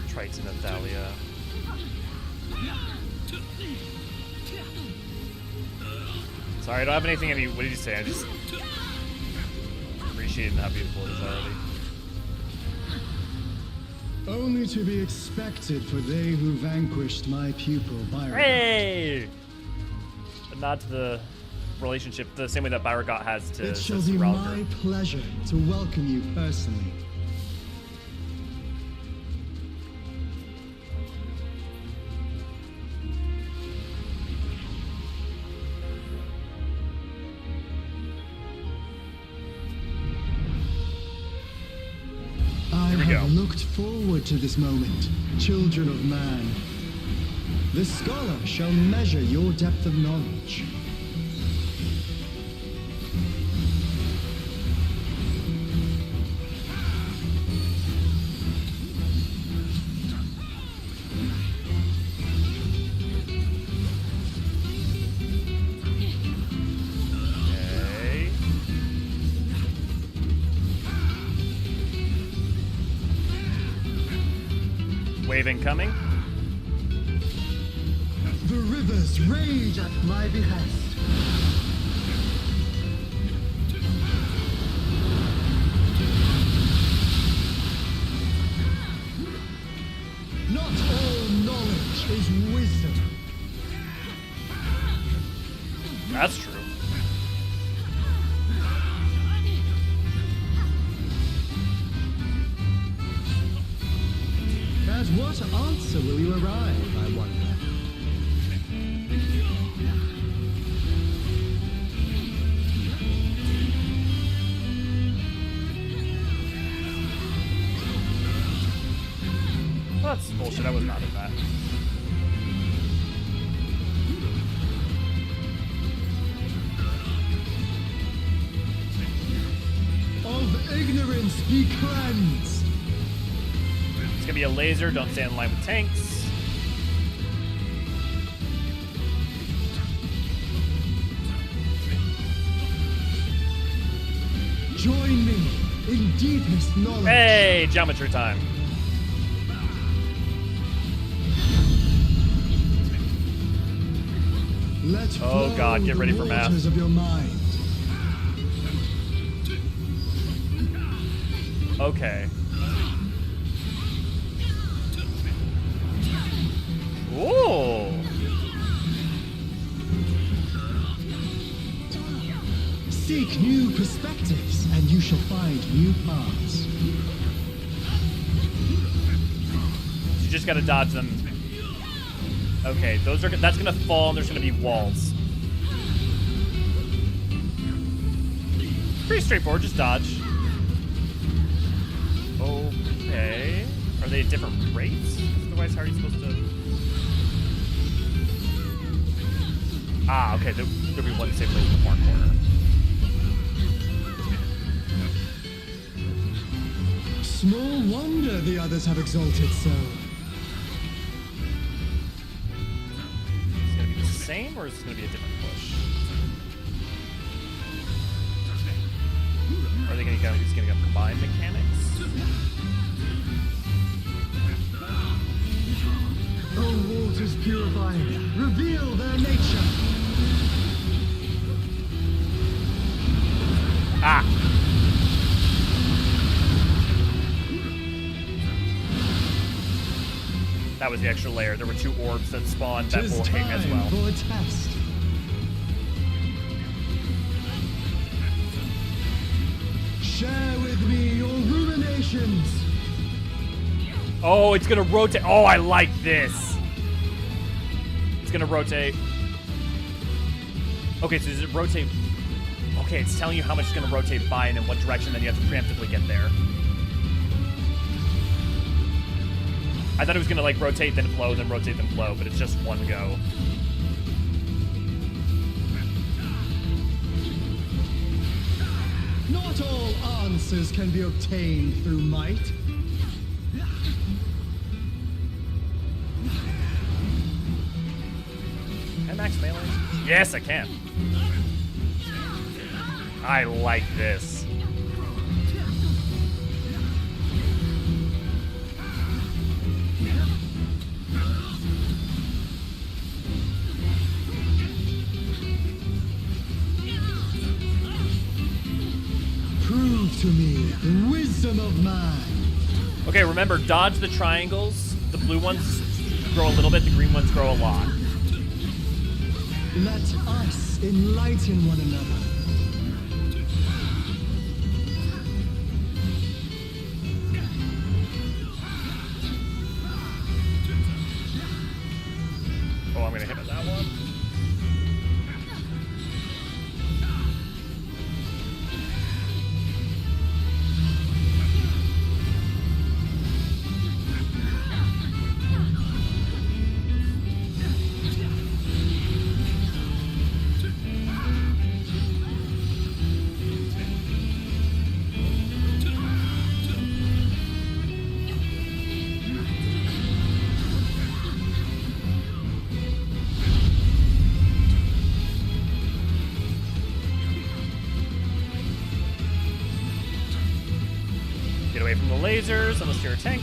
Triton and Thalia. Sorry, I don't have anything. What did you say? I just appreciating how beautiful it is already. Only to be expected for they who vanquished my pupil Byron. Hey! A nod to the relationship, the same way that Byragot has to It shall be my pleasure to welcome you personally. I have looked forward to this moment, children of man. The scholar shall measure your depth of knowledge. Wave incoming. The rivers rage at my behest. Not all knowledge is wisdom. That's true. At what answer will you arrive, I wonder? Well, that's bullshit. I was not in that. Of ignorance be cleansed. It's gonna be a laser. Don't stand in line with tanks. Join me in deep deepest knowledge. Hey, geometry time. Let Oh flow God, get the ready for math. waters of your mind. Okay. Ooh. Seek new perspectives, and you shall find new paths. You just gotta dodge them. Okay, that's gonna fall, and there's gonna be walls. Pretty straightforward, just dodge. Okay. Are they at different rates? Otherwise, how are you supposed to... Ah, okay, there'll be one safe place in the far corner. Small wonder the others have exalted so. Is it gonna be the same, or is it gonna be a different push? Are they just gonna combine mechanics? O waters purifying, reveal their nature. Ah! That was the extra layer. There were 2 orbs that spawned that will hang as well. For a test. Share with me your ruminations. Oh, it's gonna rotate. Oh, I like this. It's gonna rotate. Okay, so does it rotate? Okay, it's telling you how much it's gonna rotate by and in what direction, then you have to preemptively get there. I thought it was gonna like rotate, then flow, then rotate, then flow, but it's just one go. Not all answers can be obtained through might. Can I max melee? Yes, I can. I like this. Prove to me the wisdom of man. Okay, remember, dodge the triangles. The blue ones grow a little bit, the green ones grow a lot. Let us enlighten one another. Oh, I'm gonna hit at that one. Get away from the lasers, unless you're a tank.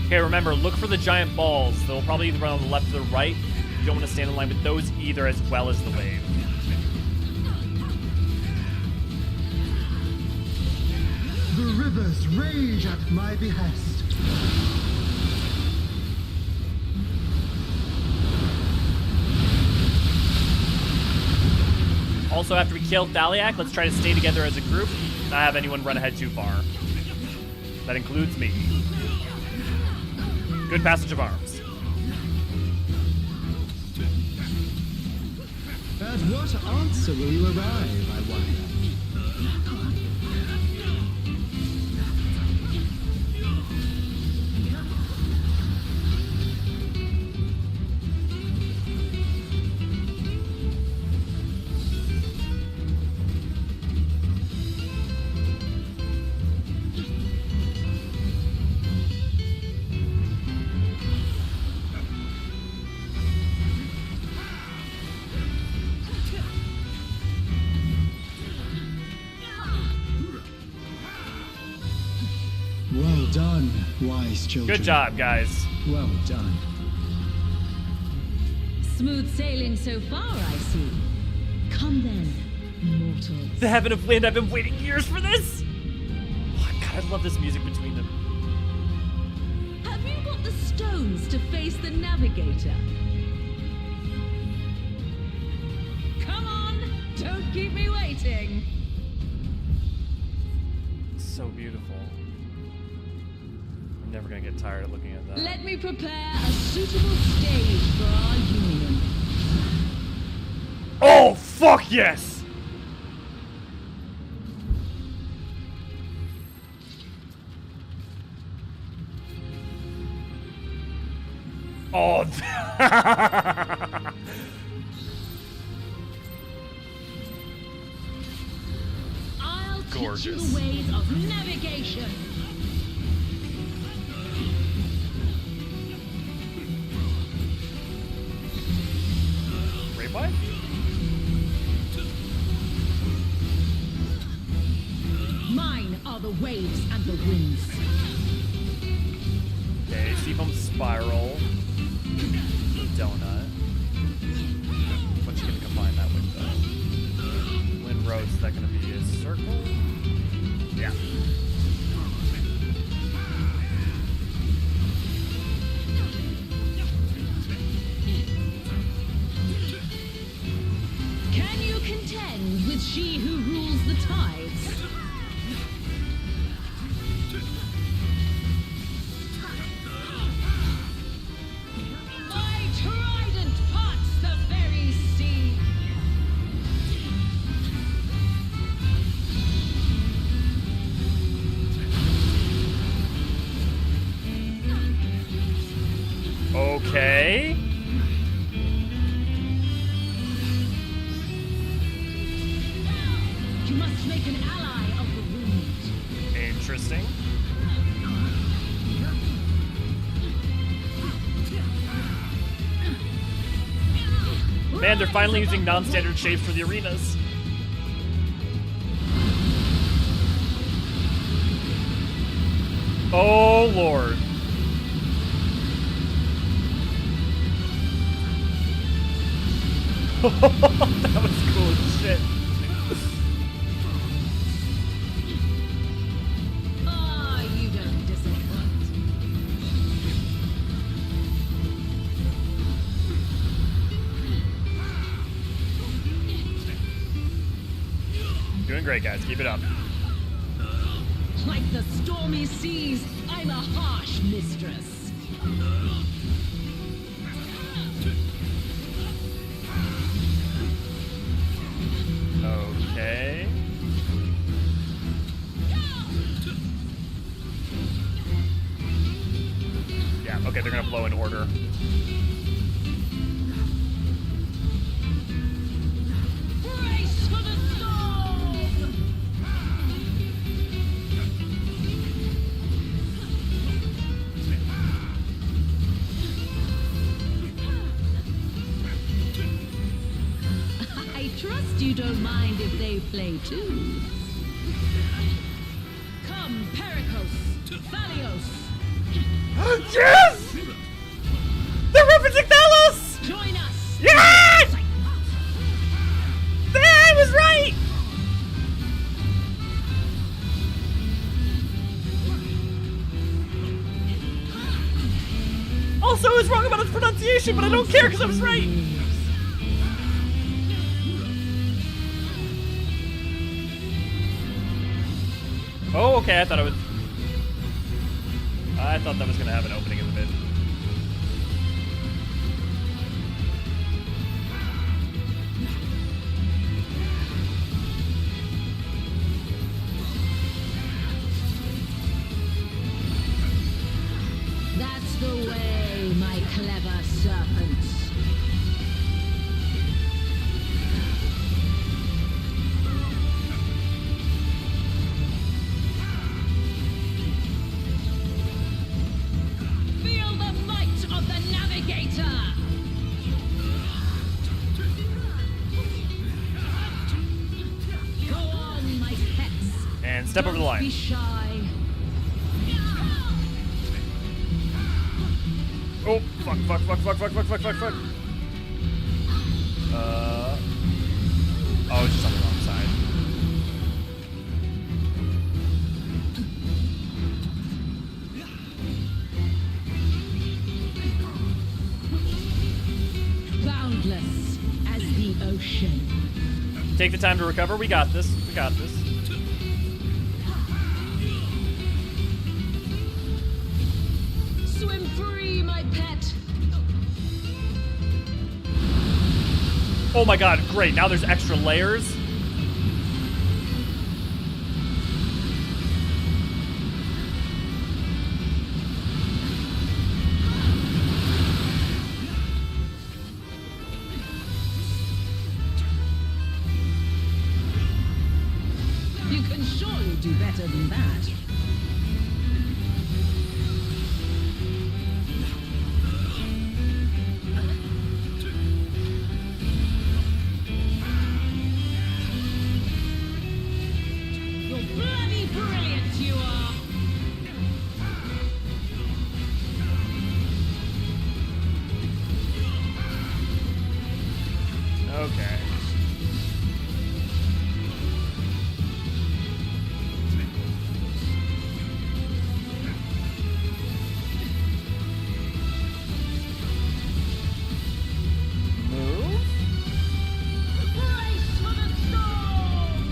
Okay, remember, look for the giant balls. They'll probably either run on the left or the right. You don't want to stand in line with those either, as well as the wave. The rivers rage at my behest. Also, after we kill Thalia, let's try to stay together as a group, not have anyone run ahead too far. That includes me. Good passage of arms. At what answer will you arrive, I wonder? Well done, wise children. Good job, guys. Well done. Smooth sailing so far, I see. Come then, mortals. The heaven of wind, I've been waiting years for this! Oh, God, I love this music between them. Have you got the stones to face the navigator? Come on, don't keep me waiting. So beautiful. I'm never gonna get tired of looking at that. Let me prepare a suitable stage for our union. Oh, fuck yes! Oh, I'll teach you Gorgeous. the ways of navigation. Ray Bike? Mine are the waves and the winds. Okay, Seafoam Spiral. Donut. What you gonna combine that with, though? Wind Road, is that gonna be a circle? Yeah. Can you contend with she who rules the tides? My trident parts the very sea. Okay. You must make an ally of the wind. Interesting. Man, they're finally using non-standard shapes for the arenas. Oh, Lord. That was cool as shit. Ah, you don't disappoint. Doing great, guys. Keep it up. Like the stormy seas, I'm a harsh mistress. Okay. Yeah, okay, they're gonna blow in order. Brace for the storm! I trust you don't mind if they play too. Come, Pericos, Thalios, Yes! They're referencing Thalos! join us! Yes! I was right! Also, I was wrong about its pronunciation, but I don't care because I was right. Oh, okay, I thought that was gonna have an opening in the mid. That's the way, my clever serpents. Feel the might of the navigator! Go on, my pets. And step over the Don't line. be shy. Oh, fuck. Oh, it's just on the wrong side. Boundless as the ocean. Take the time to recover. We got this. Swim free, my pet. Oh my god, great. Now there's extra layers. You can surely do better than that. Okay. Move. Brace for the storm!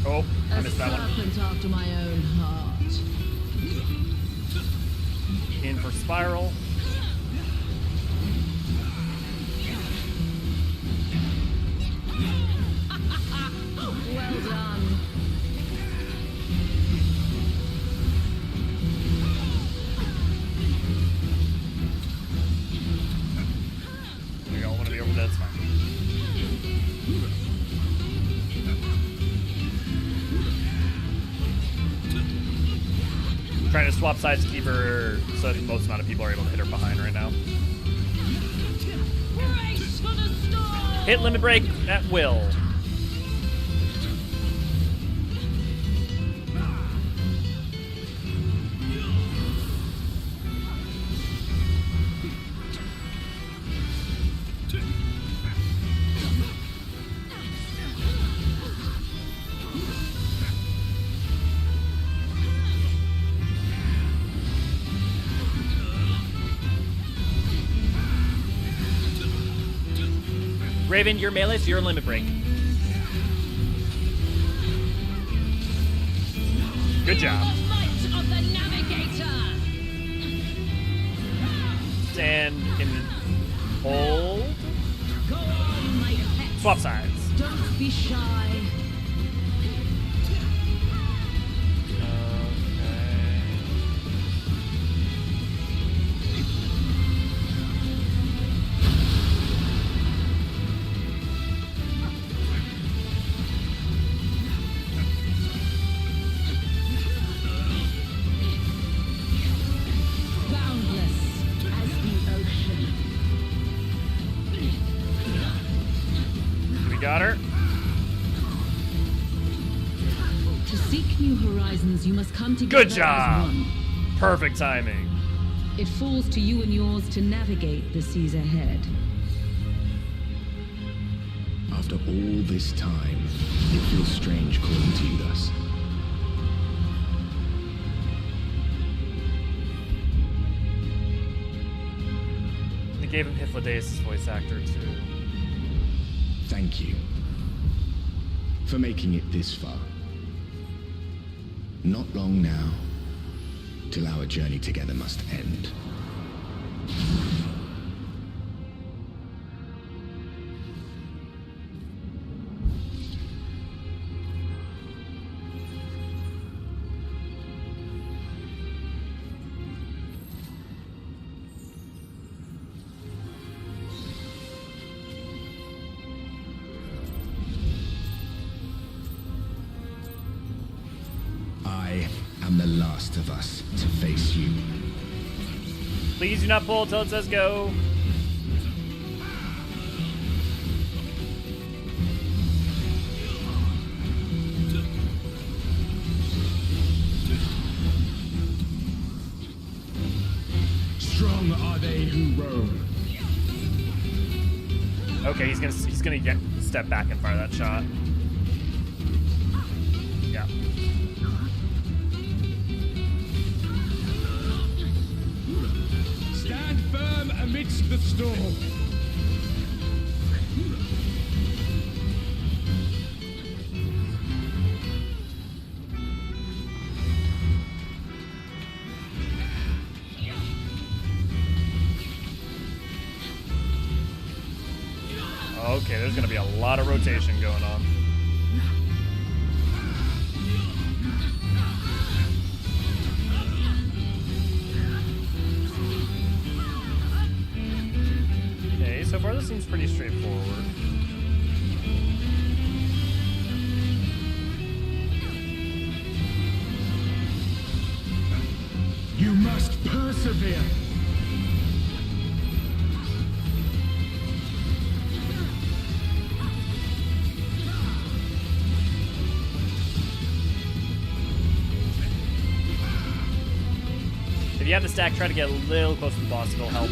Oh, I A missed that one. serpent after my own heart. In for spiral. Well done. We don't want to be over that. It's fine. Trying to swap sides to keep her so the most amount of people are able to hit her behind right now. Brace for the storm! Hit limit break at will. Raven, your melee, so your limit break. Good job. The might of the navigator! Stand in hold. Go on, my pet. Swap sides. Don't be shy. Boundless as the ocean. We got her. To seek new horizons, you must come together Good job. as one. Perfect timing. It falls to you and yours to navigate the seas ahead. After all this time, it feels strange calling to you thus. They gave him Hythlodaeus' voice actor too. Thank you for making it this far. Not long now, till our journey together must end. I am the last of us to face you. Please do not pull till it says go. strong are they who roam. Okay, he's gonna get step back and fire that shot. Yeah. Stand firm amidst the storm. Okay, there's gonna be a lot of rotation going on. Okay, so far this seems pretty straightforward. You must persevere. If you have the stack, try to get a little close to the boss. It'll help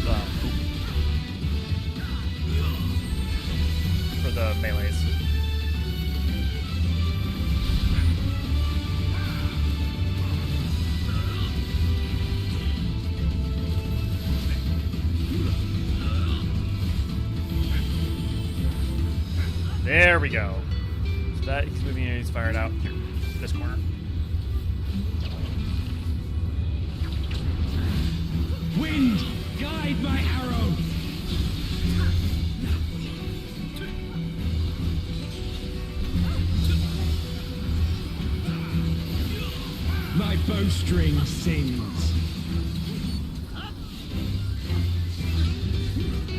for the melees. There we go. So that he's moving in, he's fired out. Here, this corner. Wind, guide my arrow. My bowstring sings.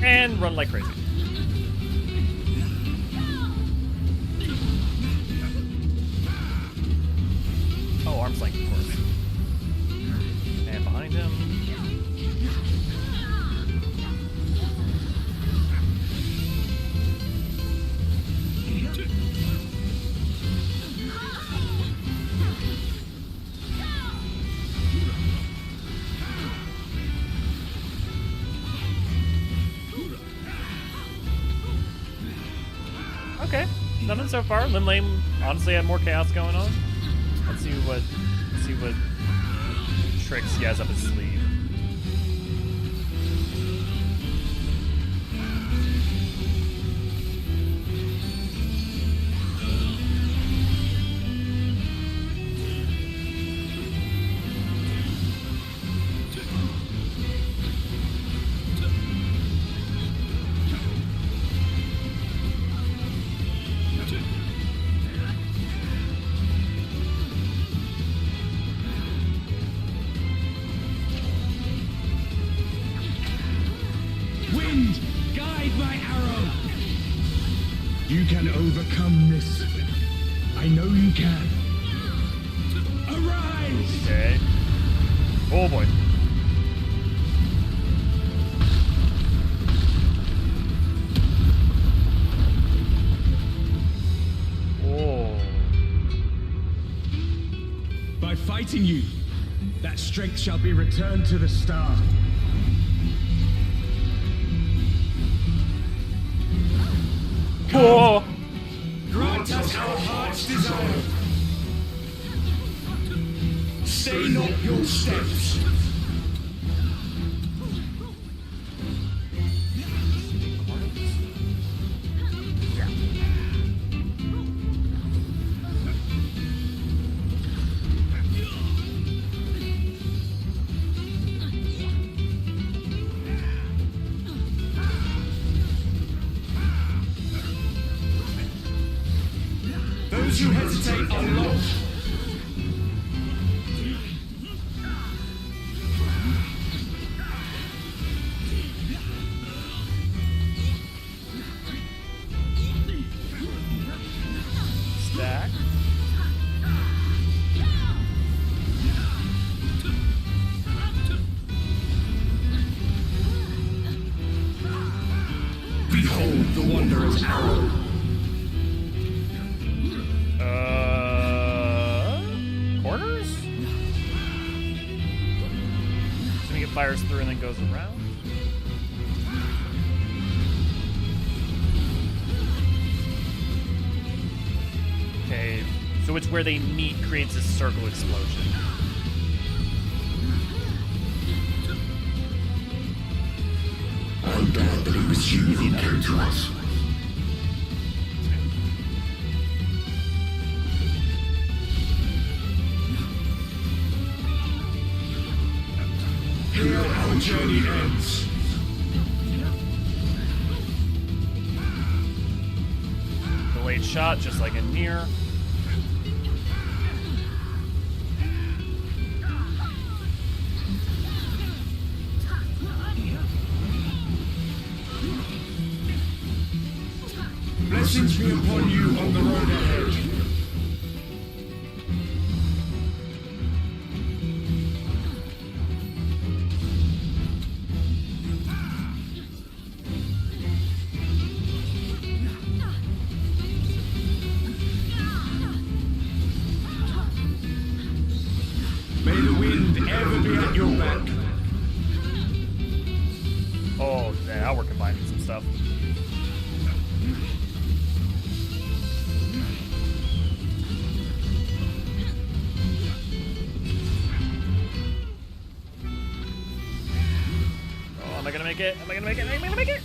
And run like crazy. Oh, arm's length, of course. And behind him. Okay, nothing so far. Lim Lame honestly had more chaos going on. Let's see what tricks he has up his sleeve. Wind, guide my arrow. You can overcome this. I know you can. Arise! Okay. Oh boy. Oh. By fighting you, that strength shall be returned to the star. Whoa. Grant us our heart's desire. Stay not your steps. Those who hesitate are lost. Stack. Behold the wanderer's arrow. Corners? Let me get fires through and then goes around. Okay, so it's where they meet creates a circle explosion. I'm glad that it was you who came to us. Here our journey ends. Delayed shot, just like in Nier. Blessings be upon you on the road ahead. May the wind ever be at your back. Oh, yeah, now we're combining some stuff. Oh, am I gonna make it? Am I gonna make it? Am I gonna make it?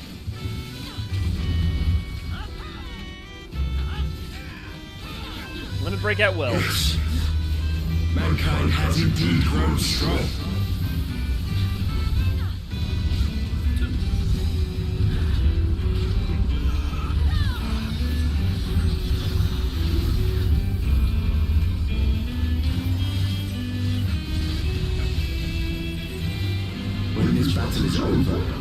Limit break at will. Yes. Mankind has indeed grown strong. When this battle is over,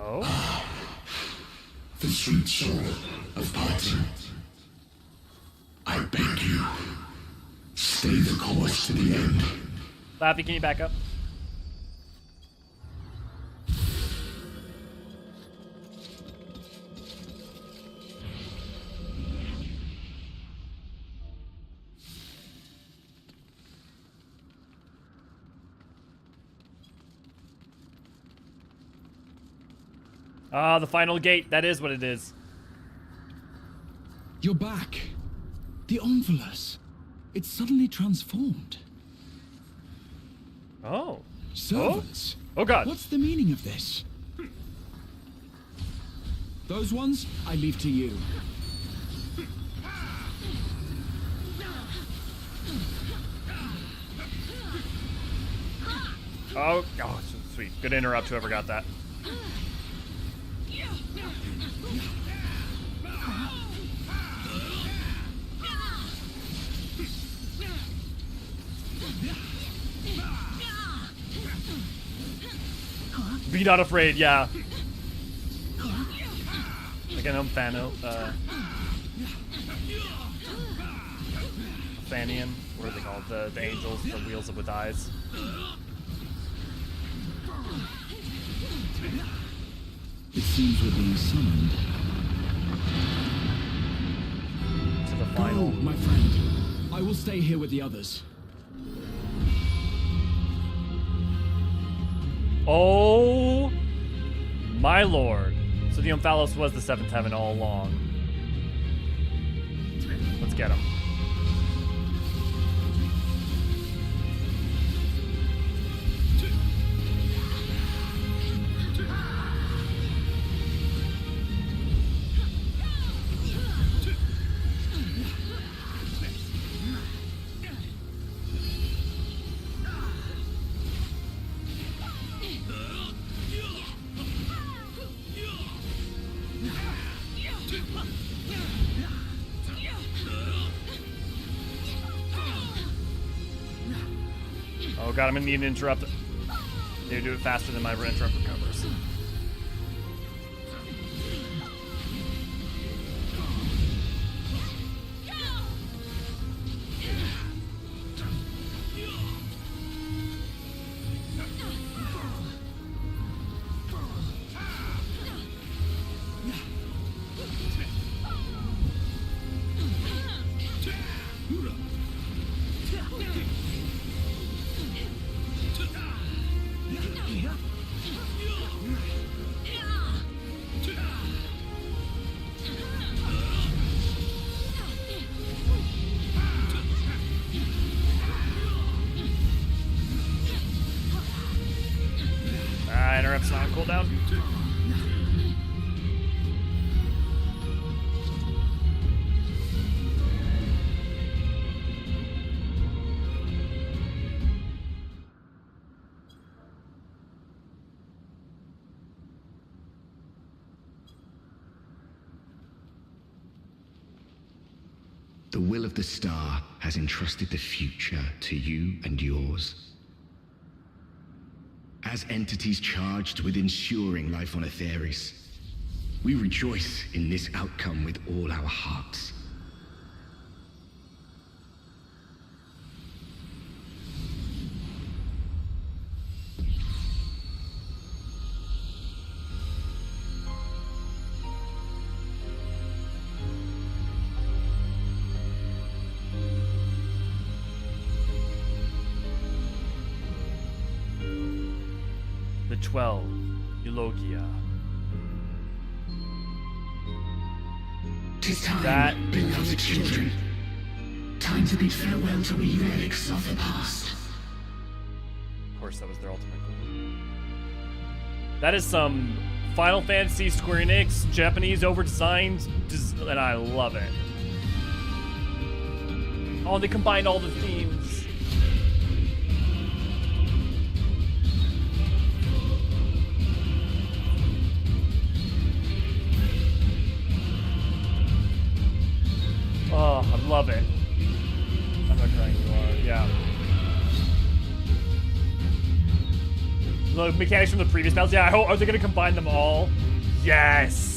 Oh? the sweet sorrow of parting. I beg you, stay the course to the end. Laffy, can you back up? Ah, the final gate. That is what it is. You're back. The Omphilus. It's suddenly transformed. Oh. Servants. Oh God. What's the meaning of this? Those ones, I leave to you. Oh, sweet. Good interrupt, whoever got that. Be not afraid, yeah. Again, I'm Fanian. What are they called? The angels, the wheels with eyes. It seems we're being summoned. To the final. Go, my friend. I will stay here with the others. Oh my lord. So the Omphalos was the seventh heaven all along. Let's get him. Oh god, I'm gonna need an interrupt. Need to do it faster than my interrupt recovers. Interrupt's not on cooldown. The will of the star has entrusted the future to you and yours. As entities charged with ensuring life on Aetheris, we rejoice in this outcome with all our hearts. The 12, Eulogia. 'Tis time, That- beloved children. Time to bid farewell to the relics of the past. Of course, that was their ultimate goal. That is some Final Fantasy Square Enix Japanese over-designed, and I love it. Oh, they combined all the themes. Oh, I love it. I'm not crying, you are. Yeah. The mechanics from the previous battles. Yeah, are they going to combine them all? Yes!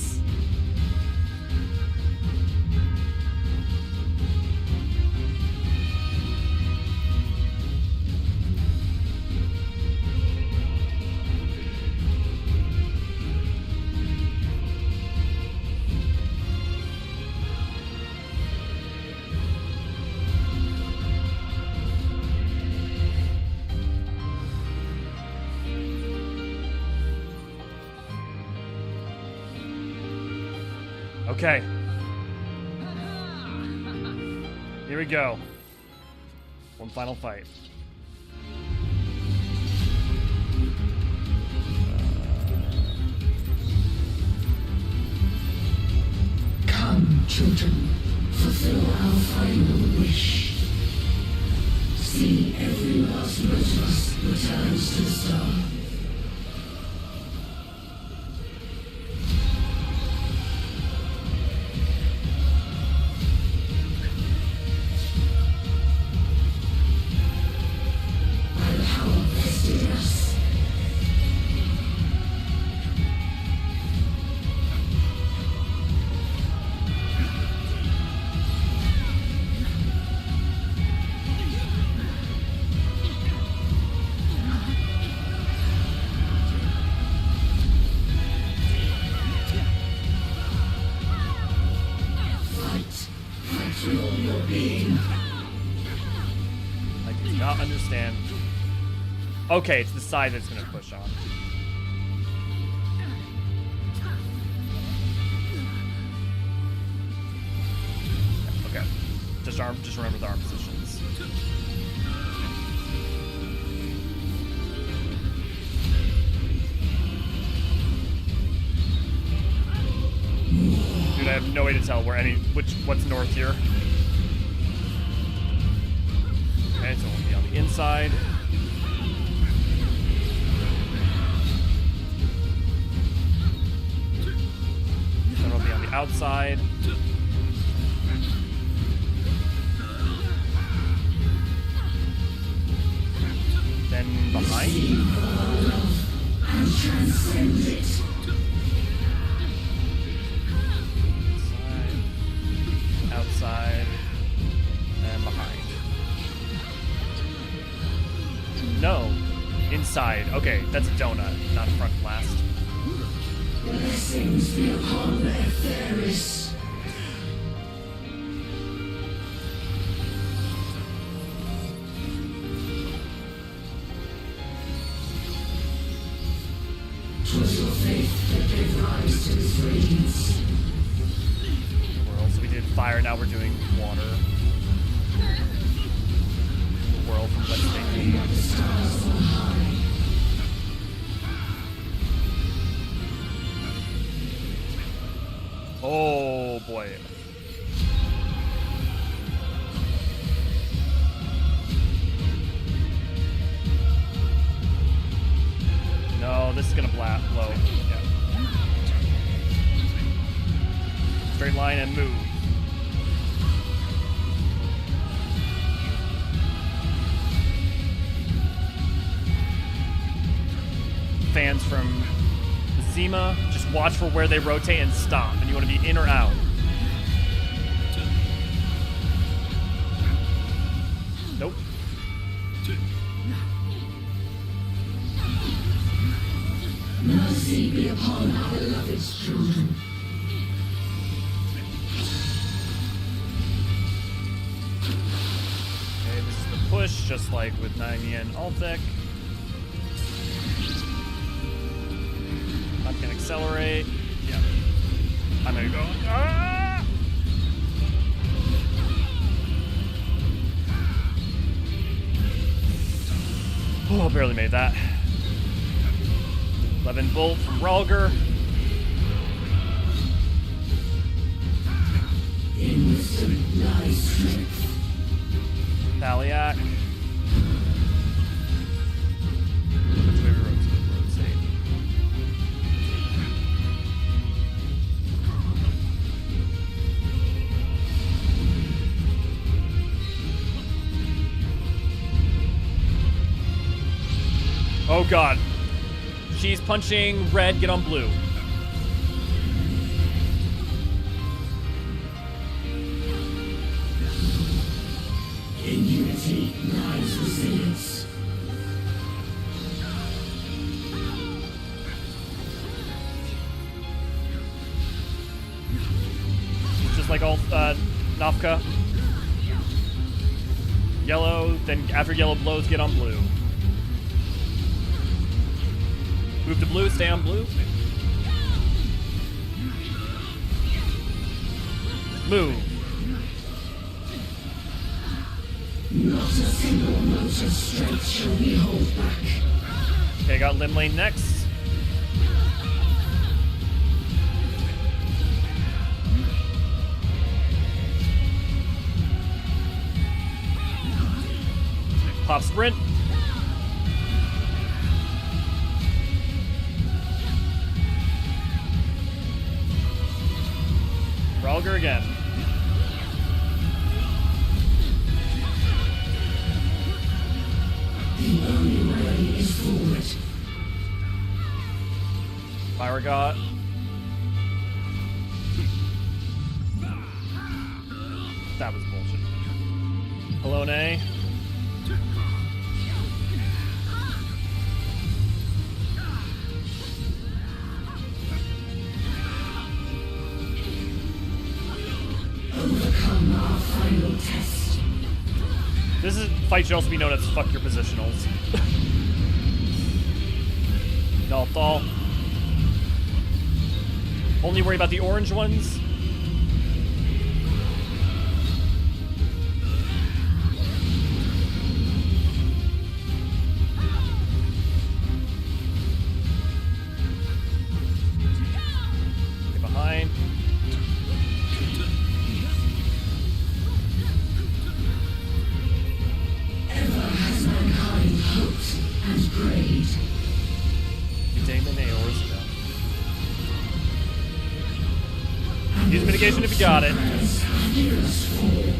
Okay. Here we go. One final fight. Come, children, fulfill our final wish. See every last lotus returns to the star. I do not understand. Okay, it's the side that's gonna push on. Okay. Just remember the arm positions. Dude, I have no way to tell where what's north here. Okay, so we'll be on the inside. Then we'll be on the outside. behind. Outside. And behind. No. Inside. Okay, that's a donut, not a front blast. Blessings be upon the Etheris. 'Twas your faith that gave rise to this radiance. World. So we did fire, now we're doing water. The world from Let's Make The stars on high. Oh boy. No, this is gonna blow. Yeah. Straight line and move. Fans from Zima, just watch for where they rotate and stop, and you want to be in or out. Nope. Mercy be upon our beloved children. Okay, this is the push, just like with Naimi and Altek. I can accelerate. Yeah. I'm gonna go. Ah! Oh, barely made that. 11 bolt from Ralger. In wisdom lies strength. Thalia. Which way we rotate? Oh god. She's punching red, get on blue. In unity lies resilience. Just like all Nafka. Yellow, then after yellow blows, get on blue. Move to blue, stay on blue. Move. Not a single amount of strength shall we hold back. Okay, got Limb Lane next. Pop sprint. Ralger again. The only way is forward. Fire God. That was bullshit. Hello, Nay. Overcome our final test. This fight should also be known as fuck your positionals. Nalthal. Only worry about the orange ones. Get behind. Ever has mankind hoped and prayed. Damon Eorzean. Use mitigation if you got it. Hear us fall.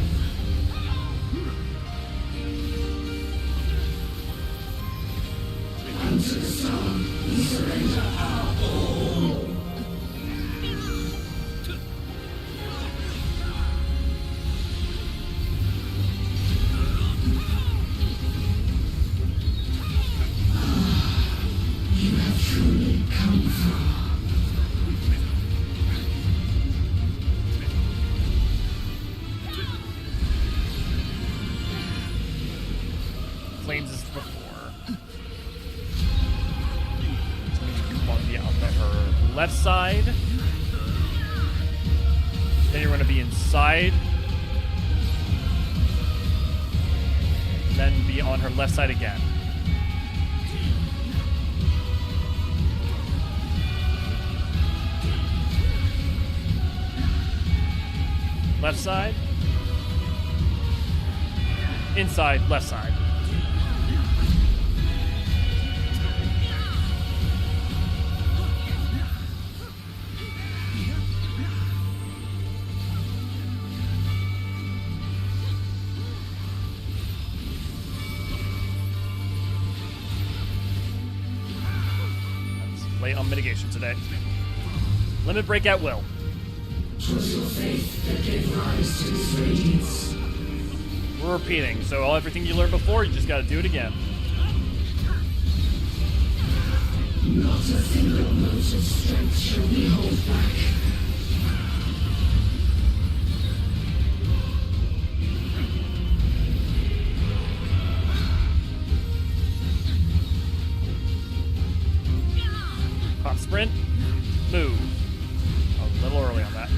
You have truly come far. Flames is before. Come on, be out to her left side. Then you're going to be inside. Then be on her left side again. Left side. Inside, left side. That's late on mitigation today. Limit break at will. 'Twas your faith that gave rise to this radiance. We're repeating, so everything you learned before, you just gotta do it again. Not a single mote of strength shall we hold back. Hot sprint, move. A little early on that.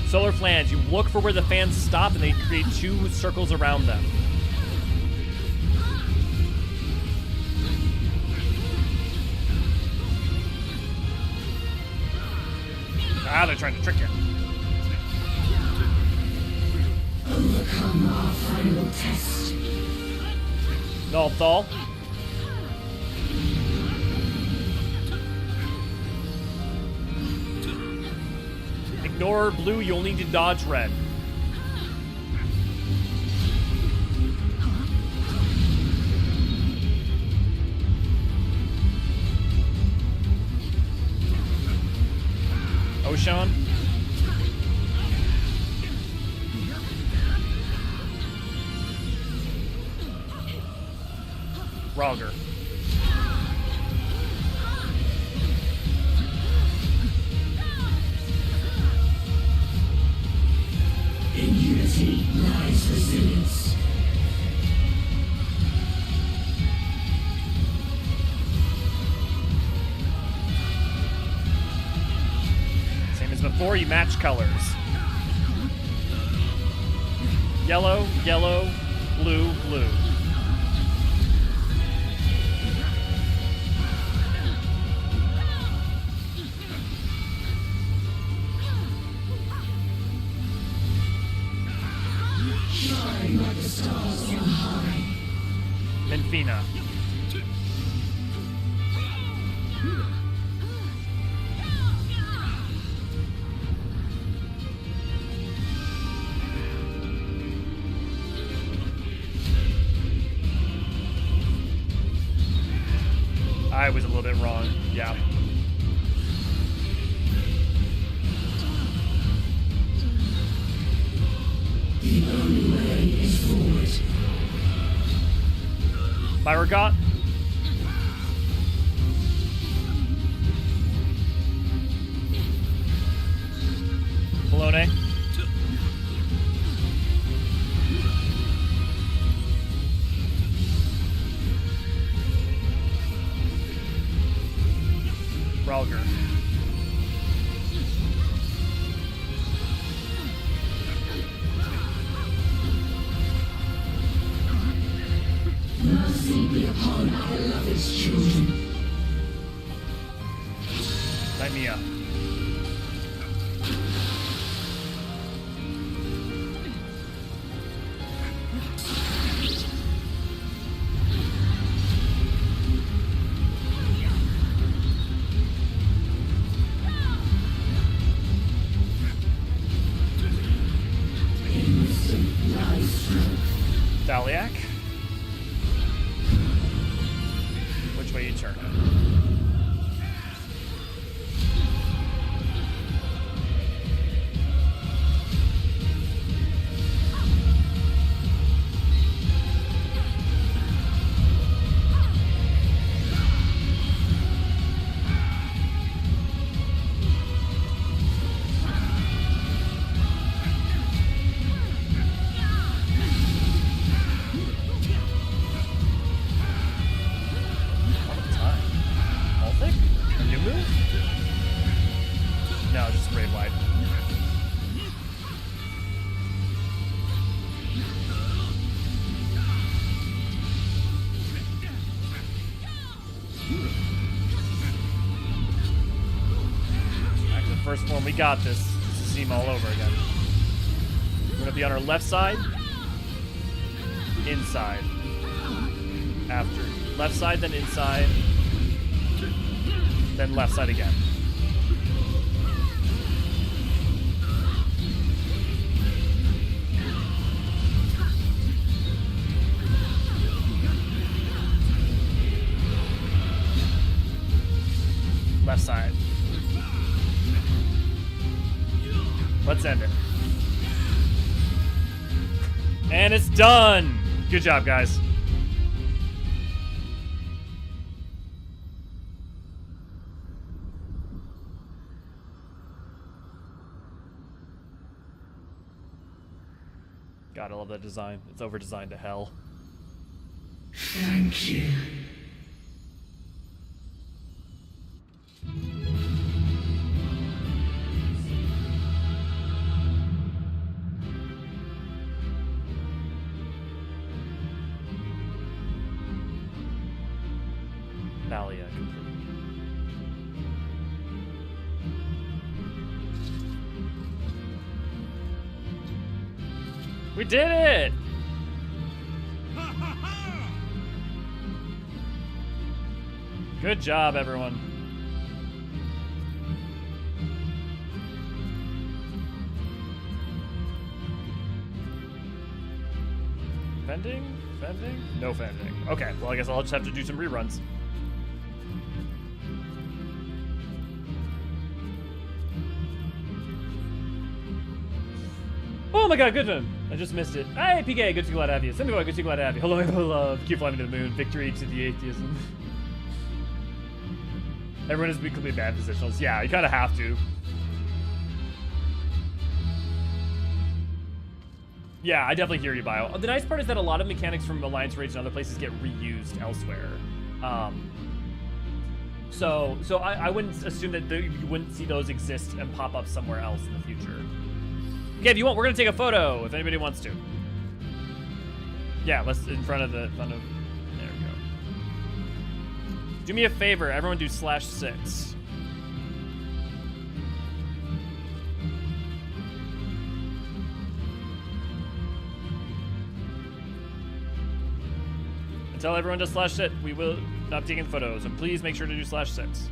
Solar flange, you look for where the fans stop and they create 2 circles around them. Ah, they're trying to trick you. Overcome our final test. Null. Ignore blue, you'll need to dodge red. Ocean. Roger. In unity lies resilience. Same as before, you match colors. Yellow, yellow, blue, blue. Shine like the stars on high. Menfina. I was a little bit wrong. Yeah. The only way is forward. Myrigot. Bologna. Bralger. Mercy be upon our beloved children. Nymea. In wisdom lies strength. Thalia. turn it. No, just raid wide. Back to the first form. We got this. This is Zima all over again. We're gonna be on our left side. Inside. After. Left side, then inside. Then left side again. Left side. Let's end it. And it's done! Good job, guys. God, I love that design. It's over-designed to hell. Thank you. Thalia complete. We did it! Good job, everyone. Fending? Fending? No fending. Okay, well, I guess I'll just have to do some reruns. Oh my god, good one. I just missed it. Hey, PK, good to glad to have you. Semiboy, good to glad to have you. Hello, love. Keep flying to the moon. Victory to the atheism. Everyone is weekly bad positionals. Yeah, you kind of have to. Yeah, I definitely hear you, Bio. The nice part is that a lot of mechanics from Alliance raids and other places get reused elsewhere. So I wouldn't assume that you wouldn't see those exist and pop up somewhere else in the future. Okay, if you want, we're gonna take a photo if anybody wants to. Yeah, let's in front of. There we go. Do me a favor, everyone do /6. Until everyone does /6, we will not be taking photos, and please make sure to do /6.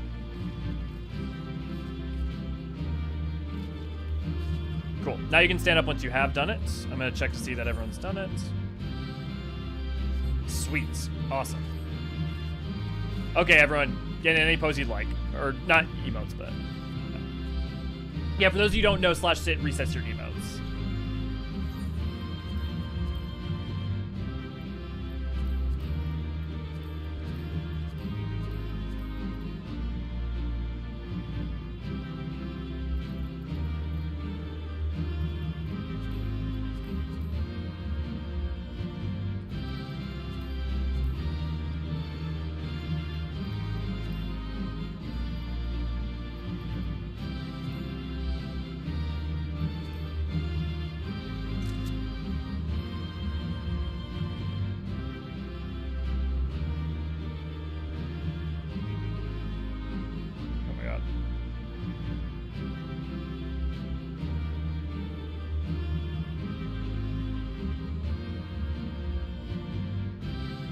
Cool. Now you can stand up once you have done it. I'm gonna check to see that everyone's done it. Sweet. Awesome. Okay, everyone, get in any pose you'd like. Or not emotes, but... Yeah, for those of you who don't know, /sit resets your emotes.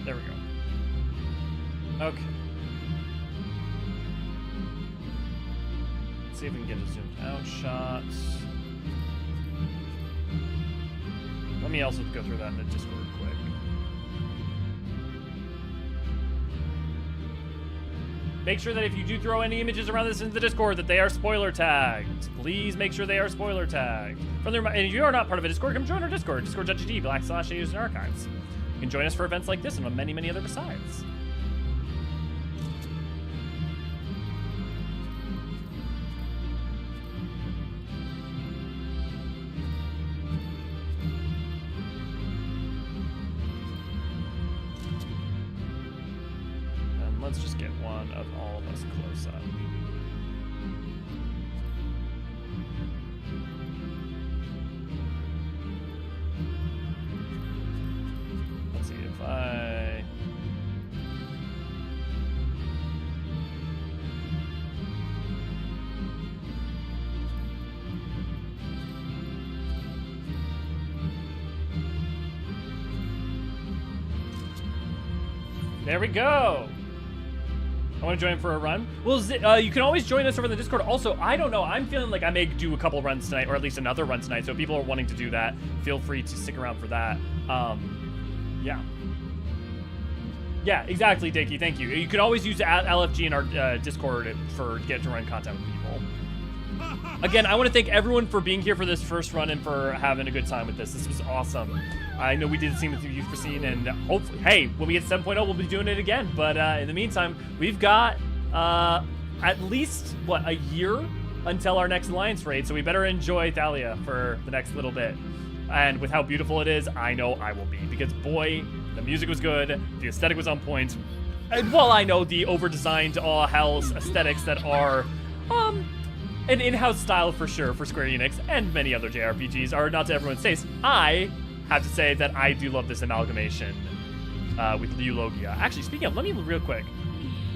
There we go. Okay. Let's see if we can get a zoomed out shot. Let me also go through that in the Discord quick. Make sure that if you do throw any images around this into the Discord, that they are spoiler tagged. Please make sure they are spoiler tagged. And if you are not part of a Discord, come join our Discord, discord.gg/Eorzean archives. You can join us for events like this and many, many other besides. Let's just get one of all of us close up. Let's see if I... There we go. I want to join for a run. Well, you can always join us over the Discord. Also, I don't know. I'm feeling like I may do a couple runs tonight, or at least another run tonight. So if people are wanting to do that, feel free to stick around for that. Yeah. Yeah, exactly, Dakey. Thank you. You can always use LFG in our Discord for get to run content with people. Again, I want to thank everyone for being here for this first run and for having a good time with this. This was awesome. I know we did the same with you for scene, and hopefully, hey, when we get 7.0, we'll be doing it again. But in the meantime, we've got at least, what, a year until our next Alliance raid, so we better enjoy Thalia for the next little bit. And with how beautiful it is, I know I will be, because boy, the music was good, the aesthetic was on point, and while I know the over-designed all hell's aesthetics that are, an in-house style for sure for Square Enix and many other JRPGs are not to everyone's taste, I have to say that I do love this amalgamation with Eulogia. Actually, speaking of, let me real quick.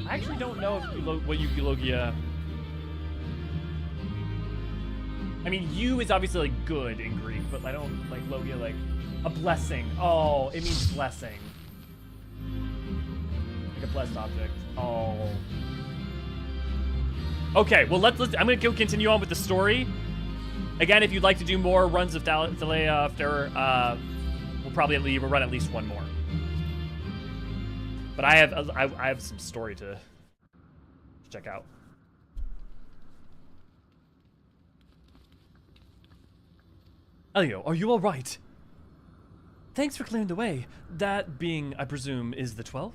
I actually don't know if what Eulogia... I mean, you is obviously like good in Greek, but I don't like Logia like a blessing. Oh, it means blessing. Like a blessed object. Oh. Okay, well let's I'm gonna go continue on with the story. Again, if you'd like to do more runs of Thalia after, we'll run at least one more. But I have some story to check out. Elio, are you all right? Thanks for clearing the way. That being, I presume, is the 12th?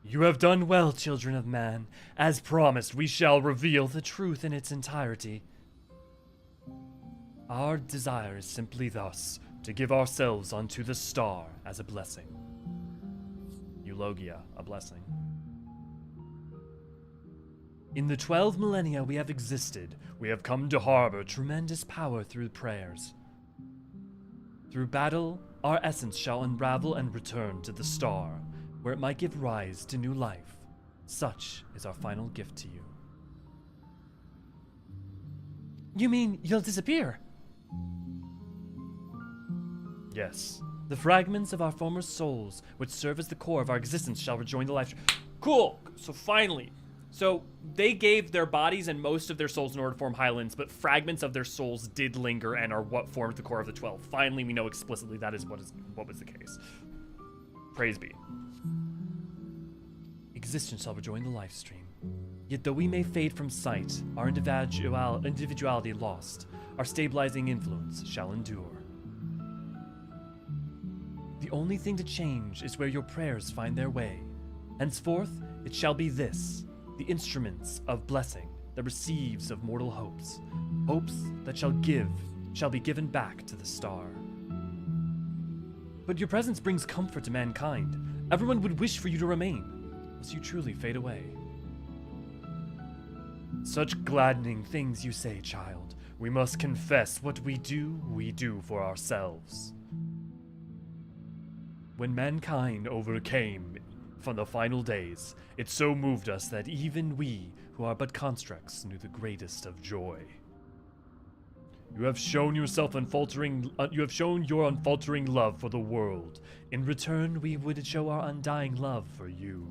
You have done well, children of man. As promised, we shall reveal the truth in its entirety. Our desire is simply thus, to give ourselves unto the star as a blessing. Eulogia, a blessing. In the 12 millennia we have existed, we have come to harbor tremendous power through prayers. Through battle, our essence shall unravel and return to the star, where it might give rise to new life. Such is our final gift to you. You mean you'll disappear? Yes. The fragments of our former souls, which serve as the core of our existence, shall rejoin the life. Cool! So finally. So they gave their bodies and most of their souls in order to form Hydaelyns, but fragments of their souls did linger and are what formed the core of the 12. Finally, we know explicitly that is what was the case. Praise be. Existence shall rejoin the life stream. Yet though we may fade from sight, our individuality lost, our stabilizing influence shall endure. The only thing to change is where your prayers find their way. Henceforth, it shall be this, the instruments of blessing that receives of mortal hopes, hopes that shall be given back to the star. But your presence brings comfort to mankind. Everyone would wish for you to remain, lest you truly fade away. Such gladdening things you say, child. We must confess what we do for ourselves. When mankind overcame from the final days, it so moved us that even we, who are but constructs, knew the greatest of joy. You have shown your unfaltering love for the world. In return, we would show our undying love for you.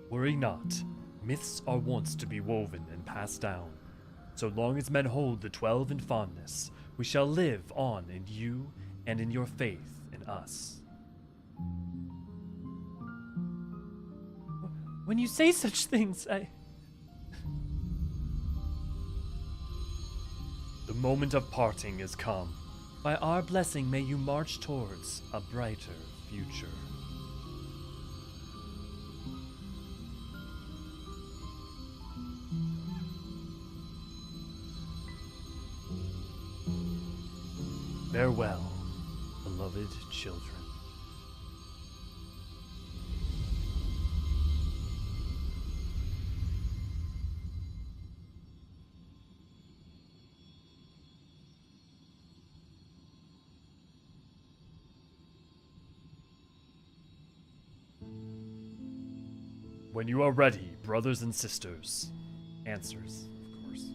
Worry not. Myths are once to be woven and passed down. So long as men hold the 12 in fondness, we shall live on in you and in your faith in us. When you say such things, The moment of parting is come. By our blessing may you march towards a brighter future. Farewell, beloved children. When you are ready, brothers and sisters. Answers, of course.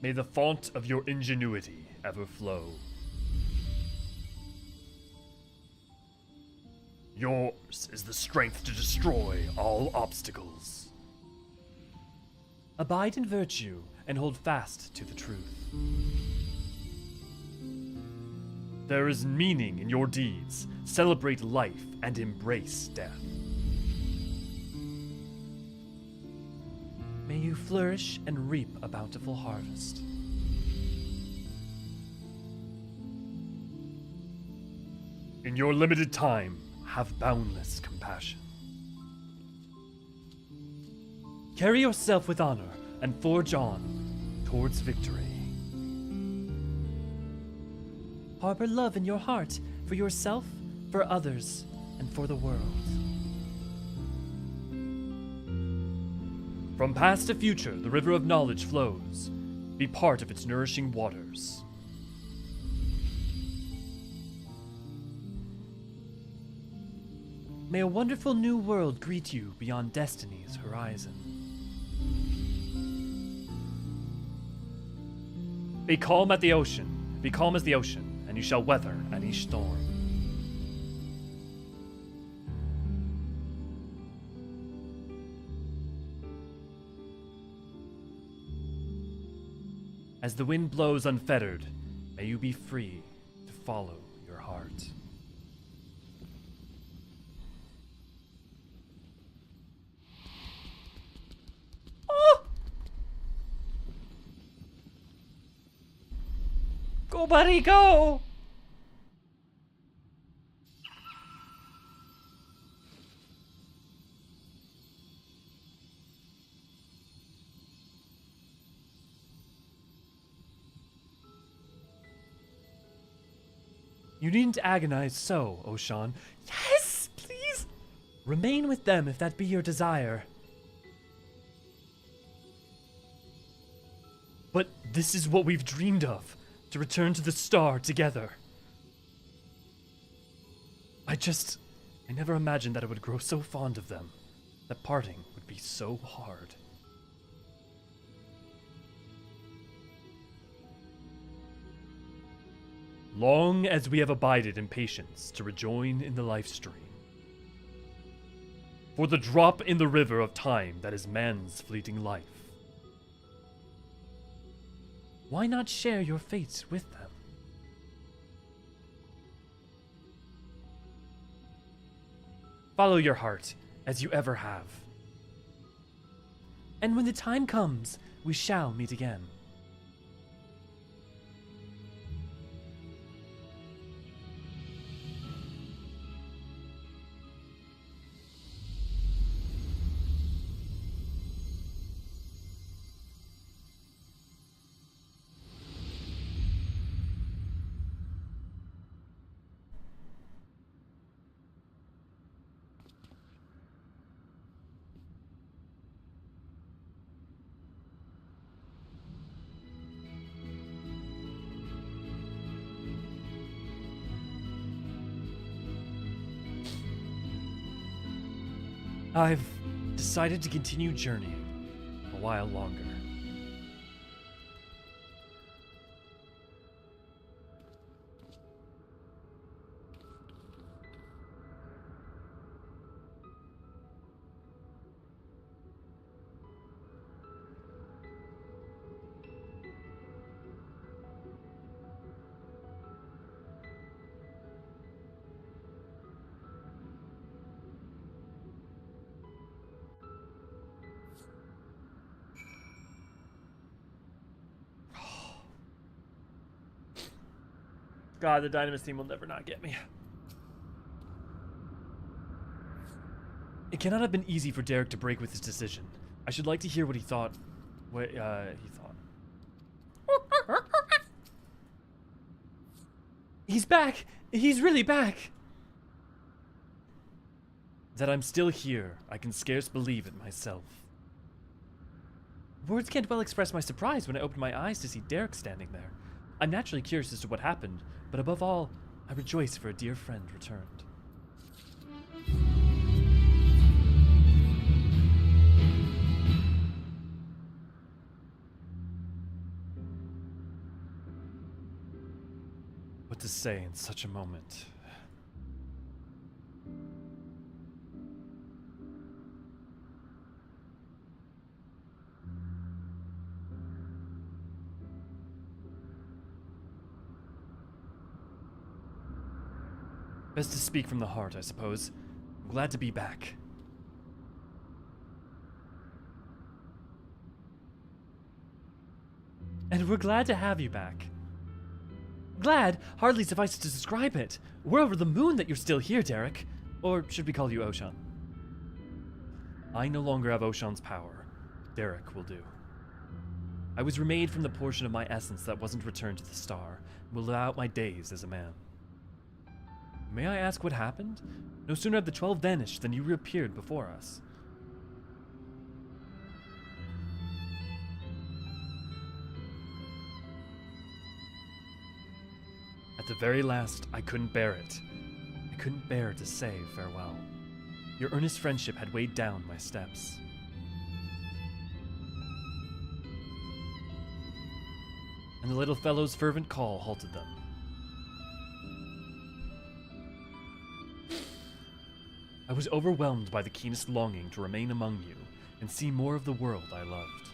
May the font of your ingenuity ever flow. Yours is the strength to destroy all obstacles. Abide in virtue and hold fast to the truth. There is meaning in your deeds. Celebrate life and embrace death. May you flourish and reap a bountiful harvest. In your limited time, have boundless compassion. Carry yourself with honor and forge on towards victory. Harbor love in your heart for yourself, for others, and for the world. From past to future, the river of knowledge flows. Be part of its nourishing waters. May a wonderful new world greet you beyond destiny's horizon. Be calm at the ocean, be calm as the ocean, and you shall weather any storm. As the wind blows unfettered, may you be free to follow your heart. Go, buddy, go! You needn't agonize so, Oshan. Yes, please! Remain with them if that be your desire. But this is what we've dreamed of. To return to the star together. I never imagined that I would grow so fond of them, that parting would be so hard. Long as we have abided in patience to rejoin in the life stream. For the drop in the river of time that is man's fleeting life. Why not share your fates with them? Follow your heart, as you ever have. And when the time comes, we shall meet again. I've decided to continue journeying a while longer. God, the Dynamis team will never not get me. It cannot have been easy for Derek to break with his decision. I should like to hear what he thought. He's back! He's really back! That I'm still here, I can scarce believe it myself. Words can't well express my surprise when I opened my eyes to see Derek standing there. I'm naturally curious as to what happened, but above all, I rejoice for a dear friend returned. What to say in such a moment? Best to speak from the heart, I suppose. I'm glad to be back. And we're glad to have you back. Glad hardly suffices to describe it. We're over the moon that you're still here, Derek. Or should we call you Ocean? I no longer have Ocean's power. Derek will do. I was remade from the portion of my essence that wasn't returned to the star, and will live out my days as a man. May I ask what happened? No sooner had the 12 vanished than you reappeared before us. At the very last, I couldn't bear it. I couldn't bear to say farewell. Your earnest friendship had weighed down my steps. And the little fellow's fervent call halted them. I was overwhelmed by the keenest longing to remain among you and see more of the world I loved.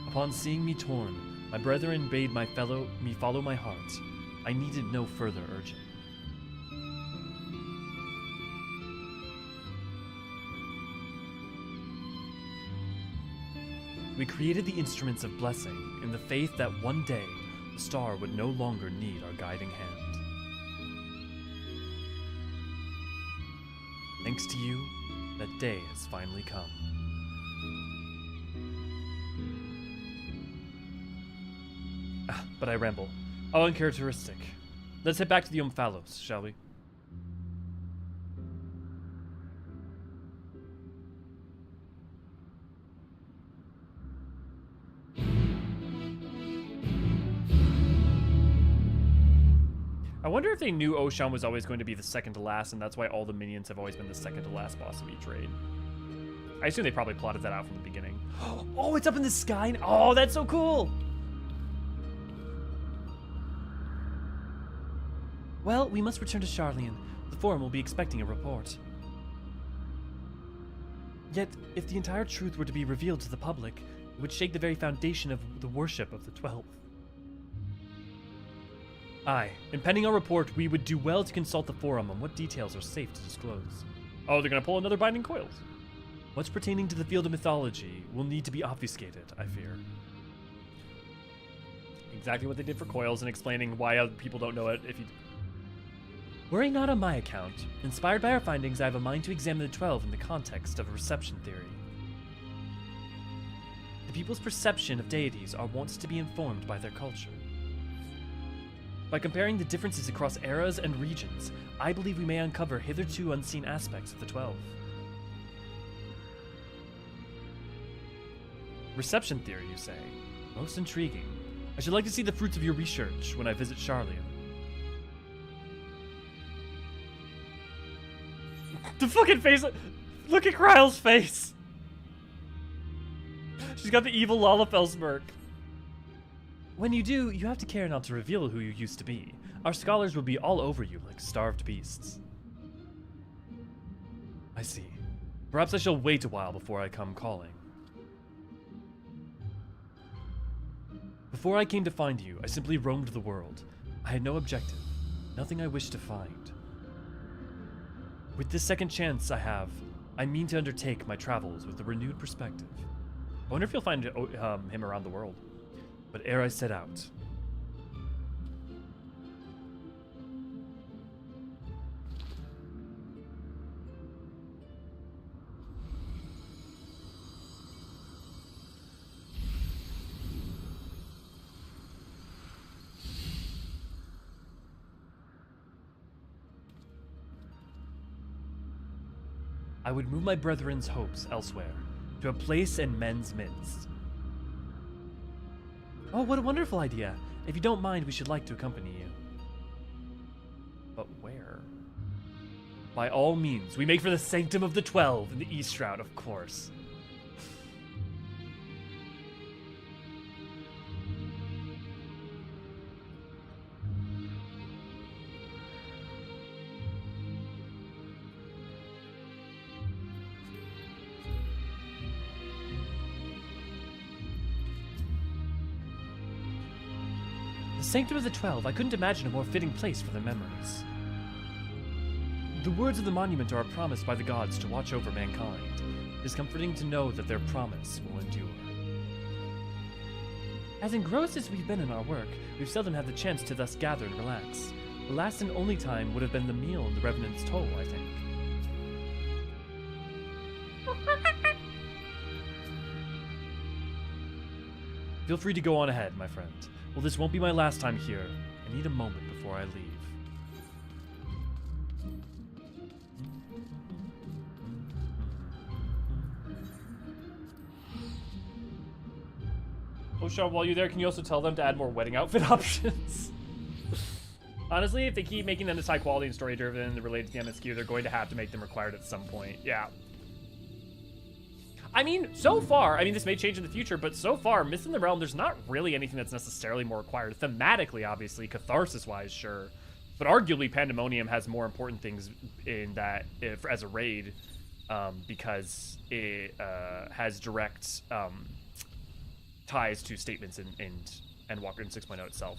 Upon seeing me torn, my brethren bade me follow my heart. I needed no further urging. We created the instruments of blessing in the faith that one day the star would no longer need our guiding hand. Thanks to you, that day has finally come. But I ramble. How uncharacteristic. Let's head back to the Omphalos, shall we? I wonder if they knew Ocean was always going to be the second to last, and that's why all the minions have always been the second to last boss of each raid. I assume they probably plotted that out from the beginning. Oh, it's up in the sky! Oh, that's so cool! Well, we must return to Sharlayan. The Forum will be expecting a report. Yet, if the entire truth were to be revealed to the public, it would shake the very foundation of the worship of the 12. Aye, and pending our report, we would do well to consult the Forum on what details are safe to disclose. Oh, they're gonna pull another Binding Coils. What's pertaining to the field of mythology will need to be obfuscated, I fear. Exactly what they did for Coils and explaining why other people don't know it if you... Worry not on my account. Inspired by our findings, I have a mind to examine the 12 in the context of a reception theory. The people's perception of deities are wont to be informed by their culture. By comparing the differences across eras and regions, I believe we may uncover hitherto unseen aspects of the 12. Reception theory, you say? Most intriguing. I should like to see the fruits of your research when I visit Sharlayan. The fucking face! Look at Kryle's face! She's got the evil Lalafell smirk. When you do, you have to care not to reveal who you used to be. Our scholars will be all over you like starved beasts. I see. Perhaps I shall wait a while before I come calling. Before I came to find you, I simply roamed the world. I had no objective, nothing I wished to find. With this second chance I have, I mean to undertake my travels with a renewed perspective. I wonder if you'll find him around the world. But ere I set out, I would move my brethren's hopes elsewhere, to a place in men's midst. Oh, what a wonderful idea. If you don't mind, we should like to accompany you. But where? By all means, we make for the Sanctum of the 12 in the East Shroud, of course. The Sanctum of the 12, I couldn't imagine a more fitting place for their memories. The words of the monument are a promise by the gods to watch over mankind. It is comforting to know that their promise will endure. As engrossed as we've been in our work, we've seldom had the chance to thus gather and relax. The last and only time would have been the meal in the Revenant's Toll, I think. Feel free to go on ahead, my friend. Well, this won't be my last time here. I need a moment before I leave. Oh, Sean, while you're there, can you also tell them to add more wedding outfit options? Honestly, if they keep making them this high quality and story driven and related to the MSQ, they're going to have to make them required at some point. Yeah. I mean, so far, this may change in the future, but so far, Myth in the Realm, there's not really anything that's necessarily more required. Thematically, obviously, catharsis-wise, sure. But arguably, Pandemonium has more important things in that as a raid, because it has direct ties to statements and Walker in 6.0 itself.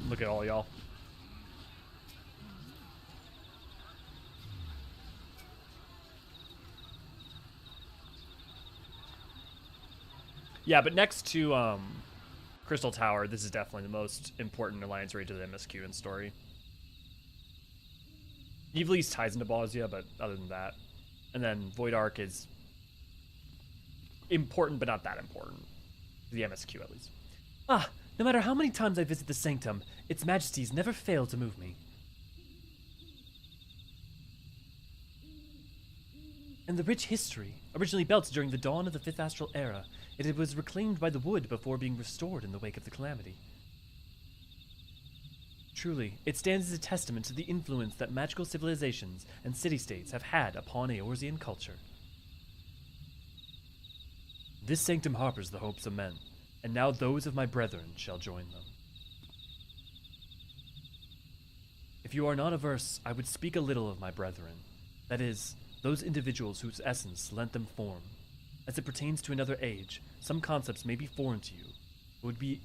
Look at all y'all. Yeah, but next to Crystal Tower, this is definitely the most important alliance raid to the MSQ in story. Evilise ties into Bosnia, but other than that. And then Void Ark is important, but not that important. The MSQ, at least. No matter how many times I visit the Sanctum, its majesties never fail to move me. And the rich history, originally built during the dawn of the 5th Astral Era, it was reclaimed by the wood before being restored in the wake of the Calamity. Truly, it stands as a testament to the influence that magical civilizations and city-states have had upon Eorzean culture. This sanctum harbors the hopes of men, and now those of my brethren shall join them. If you are not averse, I would speak a little of my brethren, that is, those individuals whose essence lent them form. As it pertains to another age, some concepts may be foreign to you.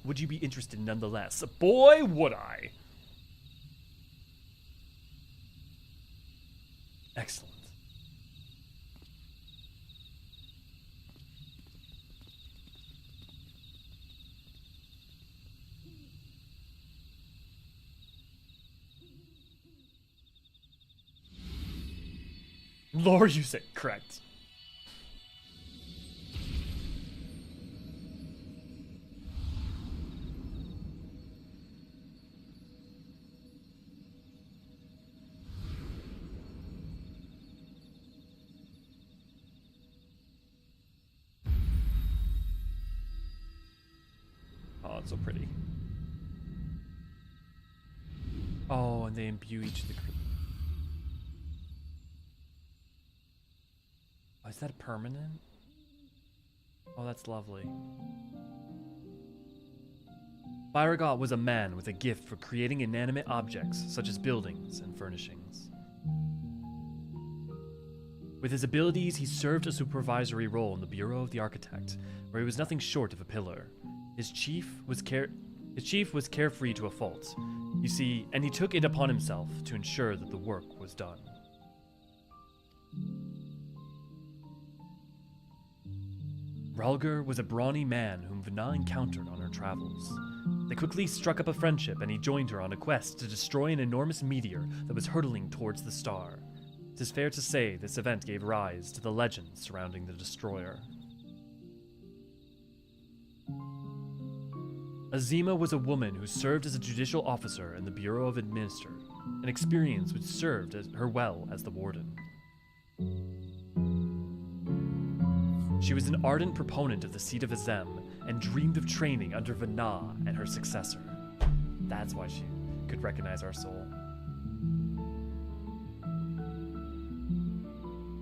Would you be interested nonetheless? Boy, would I! Excellent. Lore you say correct. Oh, it's so pretty. Oh, and they imbue each of the creatures. Oh, is that permanent? Oh, that's lovely. Byragot was a man with a gift for creating inanimate objects, such as buildings and furnishings. With his abilities, he served a supervisory role in the Bureau of the Architect, where he was nothing short of a pillar. His chief was carefree to a fault, you see, and he took it upon himself to ensure that the work was done. Rhalgr was a brawny man whom Vana encountered on her travels. They quickly struck up a friendship, and he joined her on a quest to destroy an enormous meteor that was hurtling towards the star. It is fair to say this event gave rise to the legend surrounding the destroyer. Azima was a woman who served as a judicial officer in the Bureau of Administer, an experience which served her well as the warden. She was an ardent proponent of the seat of Azem and dreamed of training under Vana and her successor. That's why she could recognize our soul.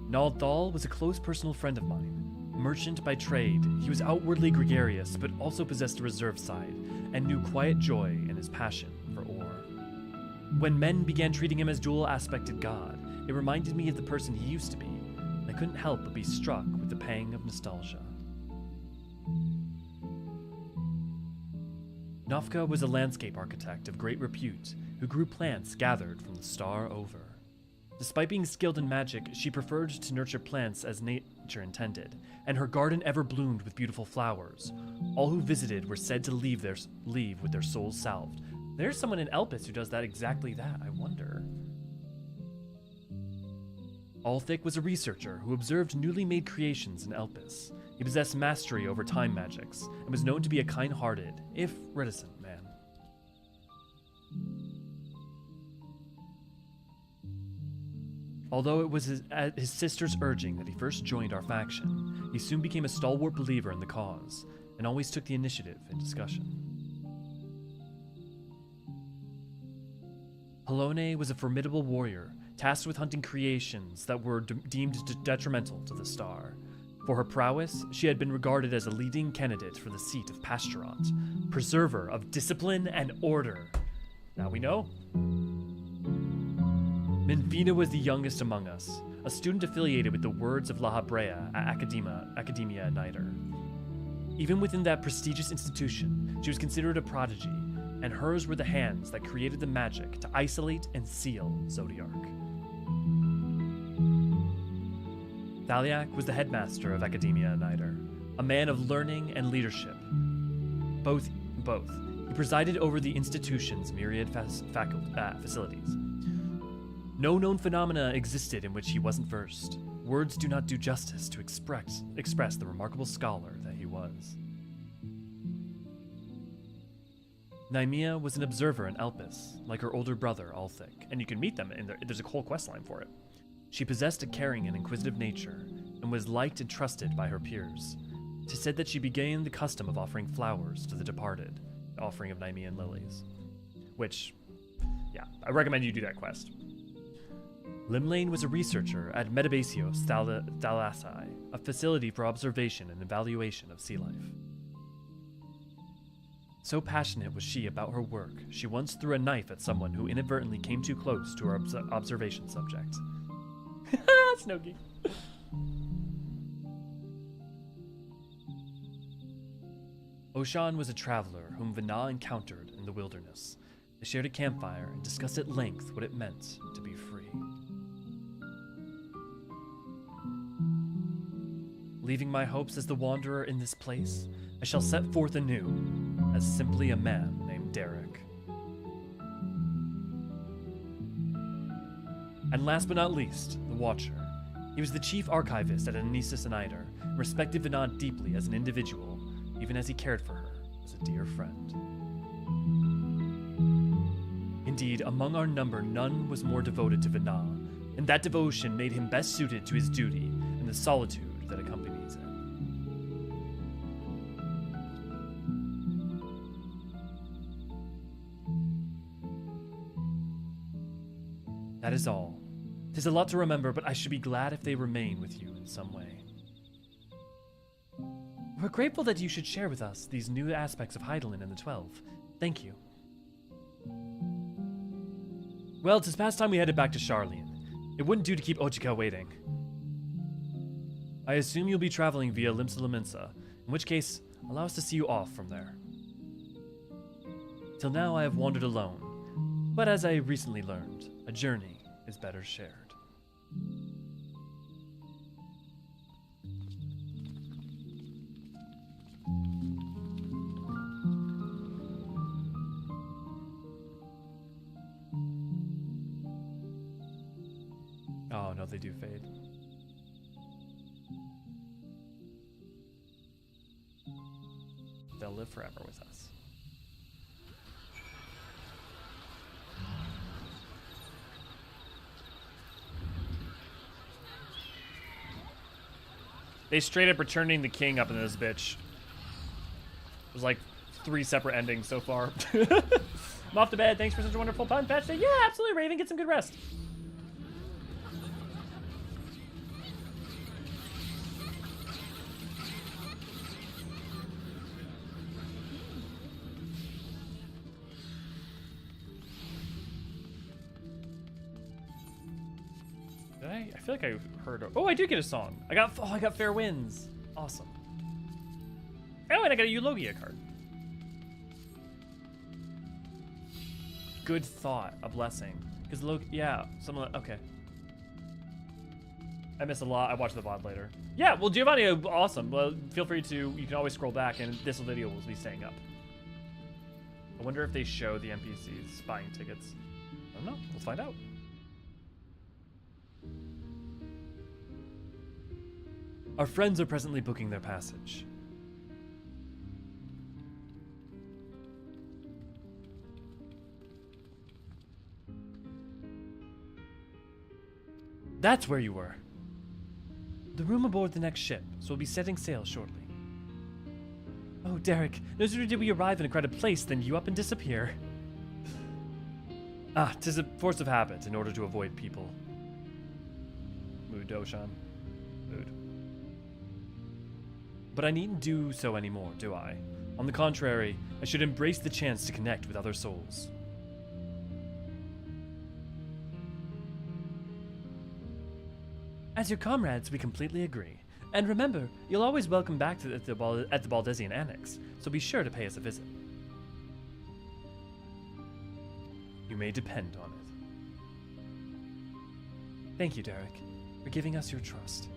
Nald Thal was a close personal friend of mine. Merchant by trade, he was outwardly gregarious, but also possessed a reserved side, and knew quiet joy in his passion for ore. When men began treating him as dual-aspected god, it reminded me of the person he used to be, and I couldn't help but be struck with the pang of nostalgia. Nofka was a landscape architect of great repute, who grew plants gathered from the star over. Despite being skilled in magic, she preferred to nurture plants as nature intended, and her garden ever bloomed with beautiful flowers. All who visited were said to leave with their souls salved. There's someone in Elpis who does exactly that, I wonder. Althik was a researcher who observed newly made creations in Elpis. He possessed mastery over time magics, and was known to be a kind-hearted, if reticent, man. Although it was at his sister's urging that he first joined our faction, he soon became a stalwart believer in the cause, and always took the initiative in discussion. Halone was a formidable warrior, tasked with hunting creations that were deemed detrimental to the star. For her prowess, she had been regarded as a leading candidate for the seat of Pasturant, preserver of discipline and order. Now we know. Minfina was the youngest among us, a student affiliated with the Words of La Habrea at Academia Niter. Even within that prestigious institution, she was considered a prodigy, and hers were the hands that created the magic to isolate and seal Zodiark. Thalia was the headmaster of Academia Niter, a man of learning and leadership. Both. He presided over the institution's myriad facilities. No known phenomena existed in which he wasn't versed. Words do not do justice to express the remarkable scholar that he was. Naimia was an observer in Elpis, like her older brother, Althik, and you can meet them, there's a whole questline for it. She possessed a caring and inquisitive nature, and was liked and trusted by her peers. 'Tis said that she began the custom of offering flowers to the departed, the offering of Naimian lilies. Which, yeah, I recommend you do that quest. Limlane was a researcher at Metabasios Thalasai, a facility for observation and evaluation of sea life. So passionate was she about her work, she once threw a knife at someone who inadvertently came too close to her observation subject. Snooky. Oshan was a traveler whom Vana encountered in the wilderness. They shared a campfire and discussed at length what it meant to be free. Leaving my hopes as the wanderer in this place, I shall set forth anew, as simply a man named Derek. And last but not least, the Watcher. He was the chief archivist at Anesis and Eider, and respected Vana deeply as an individual, even as he cared for her as a dear friend. Indeed, among our number, none was more devoted to Vana, and that devotion made him best suited to his duty and the solitude that accompanies it. That is all. 'Tis a lot to remember, but I should be glad if they remain with you in some way. We're grateful that you should share with us these new aspects of Hydaelyn and the 12. Thank you. Well, 'tis past time we headed back to Sharlayan. It wouldn't do to keep Ochika waiting. I assume you'll be traveling via Limsa Laminsa, in which case, allow us to see you off from there. Till now I have wandered alone, but as I recently learned, a journey is better shared. Oh no, they do fade. They'll live forever with us. They straight up are turning the king up in this bitch. There's like 3 separate endings so far. I'm off to bed. Thanks for such a wonderful pun patch day. Yeah, absolutely, Raven. Get some good rest. I feel like I heard. Oh, I do get a song. I got Fair Winds. Awesome. Oh, and I got a Eulogia card. Good thought, a blessing. Because yeah, someone. Okay. I miss a lot. I watch the VOD later. Yeah, well, Giovanni, awesome. Well, feel free to. You can always scroll back, and this video will be staying up. I wonder if they show the NPCs buying tickets. I don't know. We'll find out. Our friends are presently booking their passage. That's where you were. The room aboard the next ship, so we'll be setting sail shortly. Oh, Derek, no sooner did we arrive in a crowded place than you up and disappear. 'Tis a force of habit in order to avoid people. Mood, Doshan. Mood. But I needn't do so anymore, do I? On the contrary, I should embrace the chance to connect with other souls. As your comrades, we completely agree. And remember, you'll always welcome back to at the Baldesion Annex, so be sure to pay us a visit. You may depend on it. Thank you, Derek, for giving us your trust.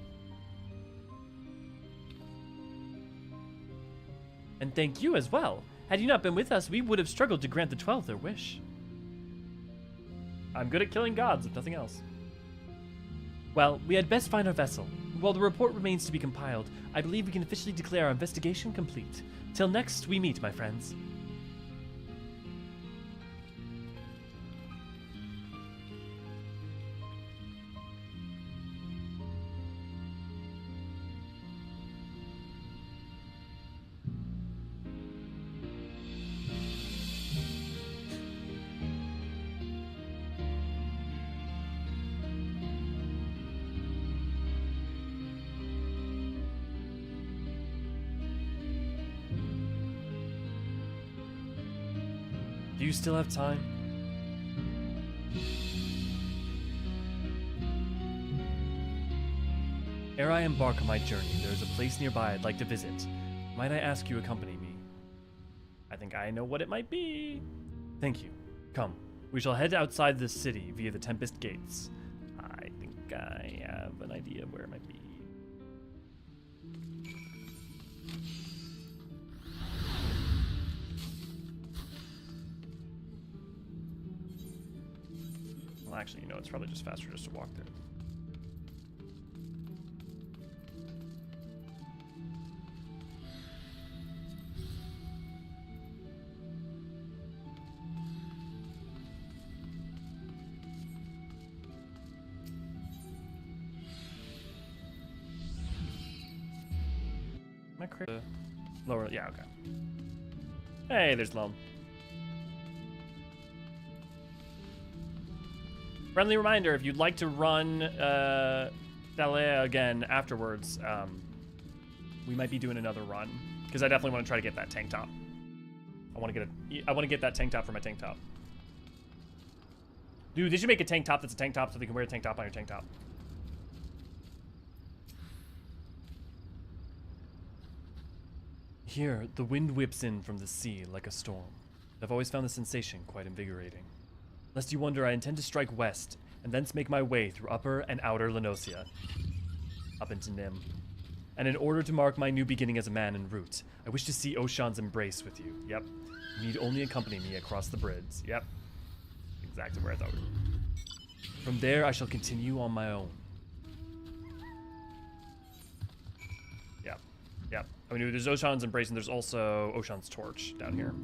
And thank you as well. Had you not been with us, we would have struggled to grant the 12 their wish. I'm good at killing gods, if nothing else. Well, we had best find our vessel. While the report remains to be compiled, I believe we can officially declare our investigation complete. Till next we meet, my friends. Do you still have time? Ere I embark on my journey, there is a place nearby I'd like to visit. Might I ask you accompany me? I think I know what it might be. Thank you. Come, we shall head outside the city via the Tempest Gates. I think I have an idea of where it might be. Well, actually, you know, it's probably just faster just to walk there. Am I correct? Lower, yeah, okay. Hey, there's Loam. Friendly reminder, if you'd like to run Thalia again afterwards, we might be doing another run. Because I definitely want to try to get that tank top. I want to get that tank top for my tank top. Dude, they should make a tank top that's a tank top so they can wear a tank top on your tank top. Here, the wind whips in from the sea like a storm. I've always found the sensation quite invigorating. Lest you wonder, I intend to strike west, and thence make my way through Upper and Outer Lenosia, up into Nim. And in order to mark my new beginning as a man en route, I wish to see Oshan's embrace with you. Yep. You need only accompany me across the bridge. Yep. Exactly where I thought we were. From there, I shall continue on my own. Yep. Yep. I mean, there's Oshan's embrace, and there's also Oshan's torch down here.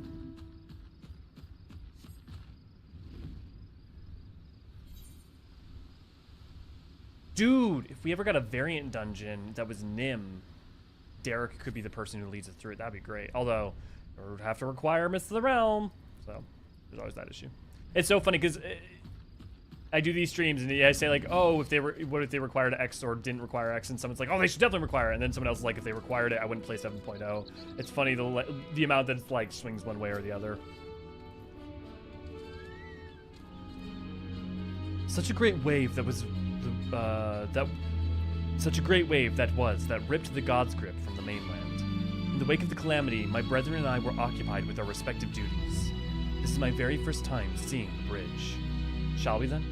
Dude, if we ever got a variant dungeon that was Nim, Derek could be the person who leads us through it. That'd be great. Although, it would have to require Mists of the Realm. So, there's always that issue. It's so funny because I do these streams and I say like, oh, what if they required X or didn't require X, and someone's like, oh, they should definitely require it, and then someone else is like, if they required it, I wouldn't play 7.0. It's funny the amount that it's like swings one way or the other. Such a great wave that was, such a great wave that ripped the God's grip from the mainland. In the wake of the calamity, my brethren and I were occupied with our respective duties. This is my very first time seeing the bridge. Shall we then?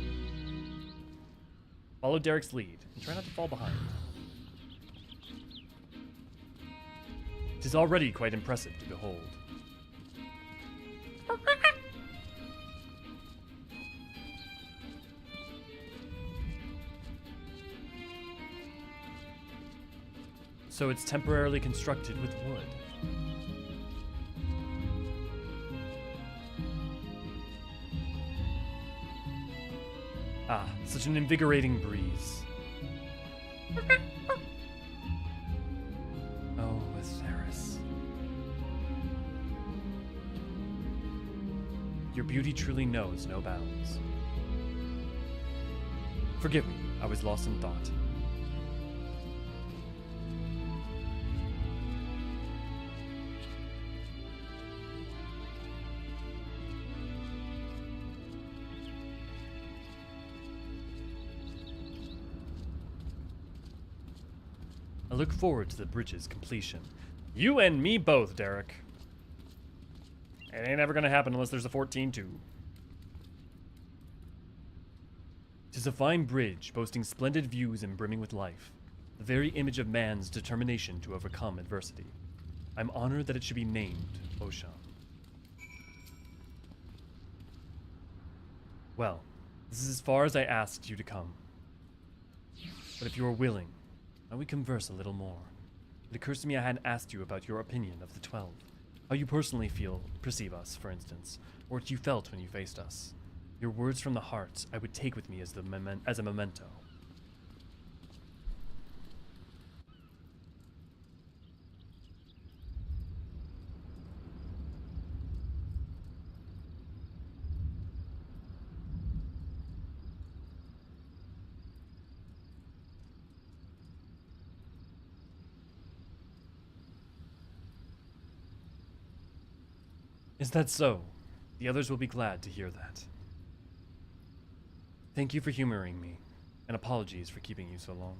Follow Derek's lead and try not to fall behind. It is already quite impressive to behold. So it's temporarily constructed with wood. Ah, such an invigorating breeze. Oh, Atheris. Your beauty truly knows no bounds. Forgive me, I was lost in thought. I look forward to the bridge's completion. You and me both, Derek. It ain't ever gonna happen unless there's a 14-2. It is a fine bridge, boasting splendid views and brimming with life. The very image of man's determination to overcome adversity. I'm honored that it should be named Eorzean. Well, this is as far as I asked you to come. But if you are willing, might we converse a little more? It occurs to me I hadn't asked you about your opinion of the 12. How you personally perceive us, for instance, or what you felt when you faced us. Your words from the heart I would take with me as a memento. Is that so? The others will be glad to hear that. Thank you for humoring me, and apologies for keeping you so long.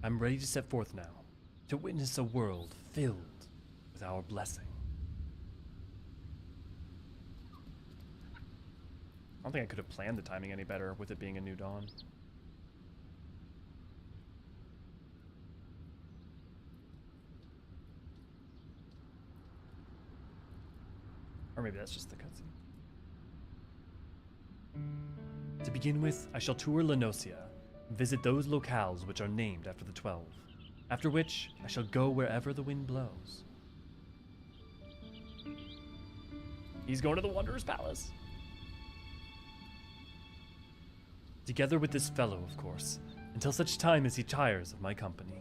I'm ready to set forth now, to witness a world filled with our blessing. I don't think I could have planned the timing any better with it being a new dawn. Or maybe that's just the cutscene. To begin with, I shall tour Lenosia, and visit those locales which are named after the 12. After which, I shall go wherever the wind blows. He's going to the Wanderer's Palace. Together with this fellow, of course, until such time as he tires of my company.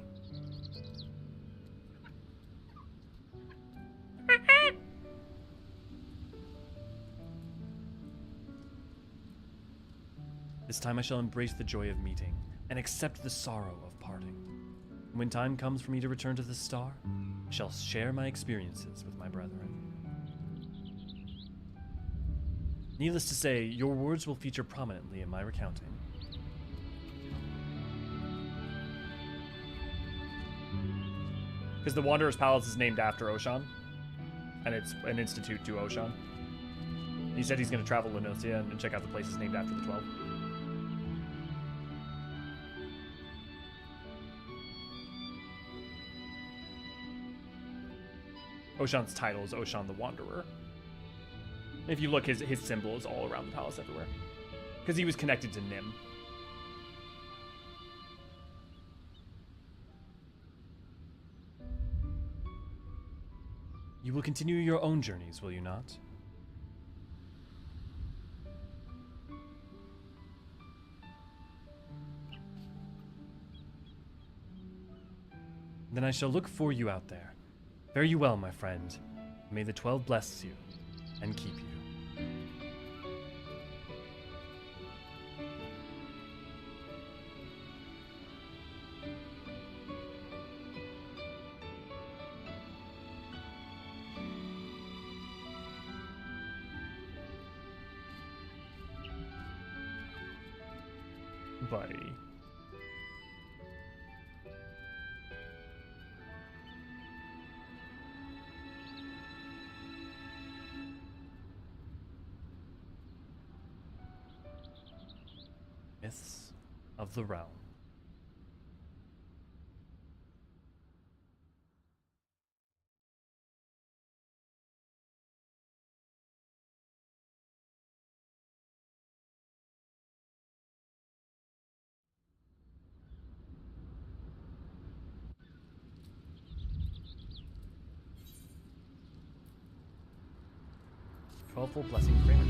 This time I shall embrace the joy of meeting, and accept the sorrow of parting. When time comes for me to return to the star, I shall share my experiences with my brethren. Needless to say, your words will feature prominently in my recounting. Because the Wanderer's Palace is named after Eorzean, and it's an institute to Eorzean. He said he's going to travel to Lenosia and check out the places named after the 12. Eorzean's title is Eorzean the Wanderer. If you look, his symbol is all around the palace everywhere. Because he was connected to Nim. You will continue your own journeys, will you not? Then I shall look for you out there. Fare you well, my friend. May the 12 bless you and keep you. Buddy. Myths of the Realm. Full blessing framework.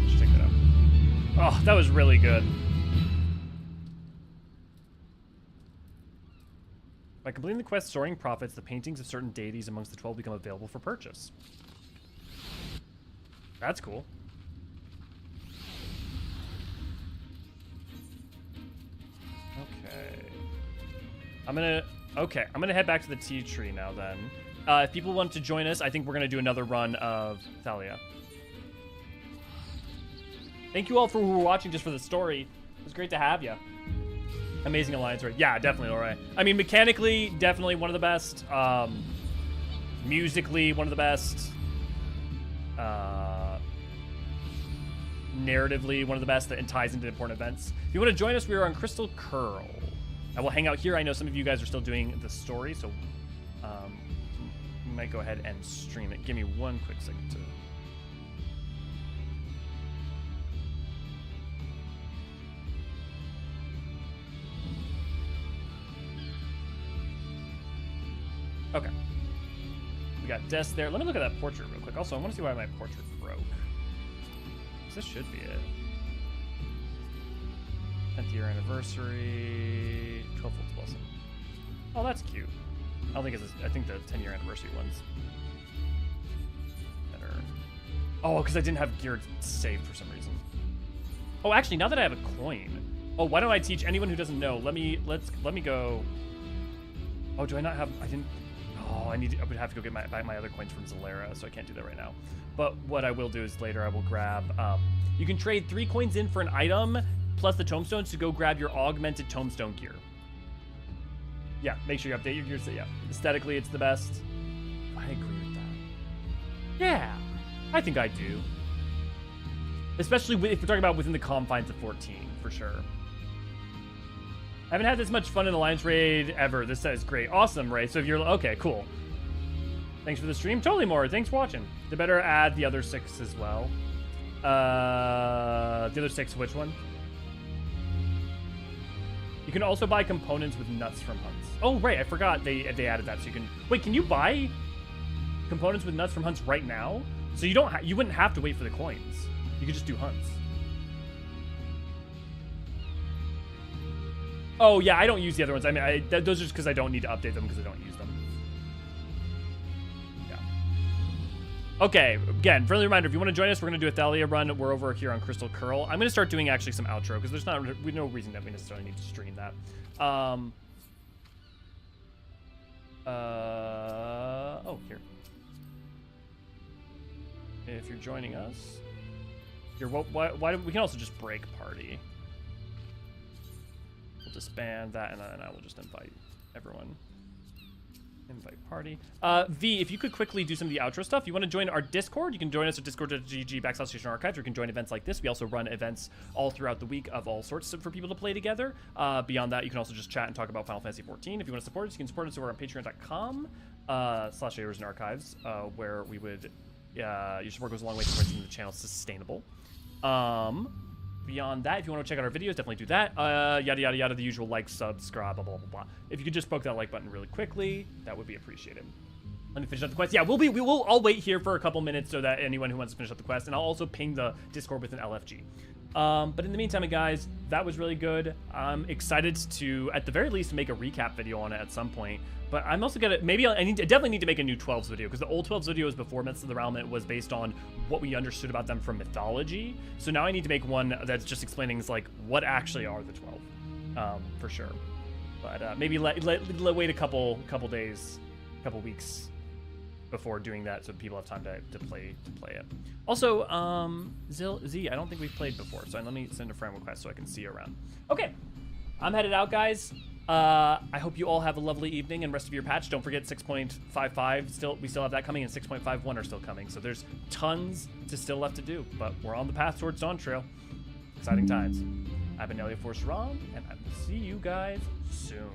Let's check that out. Oh, that was really good. By completing the quest Soaring Prophets, the paintings of certain deities amongst the 12 become available for purchase. That's cool. Okay. I'm gonna head back to the tea tree now then. If people want to join us, I think we're gonna do another run of Thalia. Thank you all for who were watching just for the story. It was great to have you. Amazing alliance, right? Yeah, definitely, all right. I mean, mechanically, definitely one of the best. Musically, one of the best. Narratively, one of the best that ties into important events. If you want to join us, we are on Crystal Curl. I will hang out here. I know some of you guys are still doing the story, so we might go ahead and stream it. Give me one quick second to... Okay. We got Des there. Let me look at that portrait real quick. Also, I want to see why my portrait broke. This should be it. 10th year anniversary. 12 Folds Blessing. Oh, that's cute. I don't think it's... I think the 10-year anniversary one's better. Oh, because I didn't have gear saved for some reason. Oh, actually, now that I have a coin. Oh, why don't I teach anyone who doesn't know? Let me go... Oh, do I not have... I didn't... Oh, I would have to go get back my other coins from Zalera, so I can't do that right now. But what I will do is later I will grab... you can trade 3 coins in for an item plus the tombstones to go grab your augmented tombstone gear. Yeah, make sure you update your gear. So yeah, aesthetically it's the best. I agree with that. Yeah, I think I do. Especially if we're talking about within the confines of 14, for sure. I haven't had this much fun in Alliance Raid ever. This is great. Awesome, Ray. So if you're... Okay, cool. Thanks for the stream. Totally more. Thanks for watching. They better add the other 6 as well. The other 6, which one? You can also buy components with nuts from hunts. Oh, right. I forgot they added that. So you can... Wait, can you buy components with nuts from hunts right now? So you don't... you wouldn't have to wait for the coins. You could just do hunts. Oh, yeah, I don't use the other ones. I mean, those are just because I don't need to update them because I don't use them. Yeah. Okay, again, friendly reminder, if you want to join us, we're going to do a Thalia run. We're over here on Crystal Curl. I'm going to start doing actually some outro because there's no reason that we necessarily need to stream that. Oh, here. If you're joining us, here, why we can also just break party. We'll disband that, and then I will just invite everyone. Invite party. V, if you could quickly do some of the outro stuff. You want to join our Discord? You can join us at discord.gg/stationarchives. You can join events like this. We also run events all throughout the week of all sorts for people to play together. Beyond that, you can also just chat and talk about Final Fantasy XIV. If you want to support us, you can support us over on patreon.com/Eorzean where we would... your support goes a long way towards making the channel sustainable. Beyond that, if you want to check out our videos, definitely do that. Yada, yada, yada, the usual like, subscribe, blah, blah, blah, blah. If you could just poke that like button really quickly, that would be appreciated. Let me finish up the quest. Yeah, I'll wait here for a couple minutes so that anyone who wants to finish up the quest, and I'll also ping the Discord with an LFG. But in the meantime, guys, that was really good. I'm excited to, at the very least, make a recap video on it at some point. But I'm also gonna, I definitely need to make a new 12s video, because the old 12s videos before Myths of the Realm was based on what we understood about them from mythology. So now I need to make one that's just explaining like what actually are the 12, for sure. But maybe let wait a couple days, couple weeks before doing that, so people have time to play it. Also, Z, I don't think we've played before, so let me send a friend request so I can see you around. Okay, I'm headed out, guys. I hope you all have a lovely evening and rest of your patch. Don't forget 6.55. We still have that coming, and 6.51 are still coming. So there's tons still left to do, but we're on the path towards Dawn Trail. Exciting times. I've been Elliot Force Ron, and I will see you guys soon.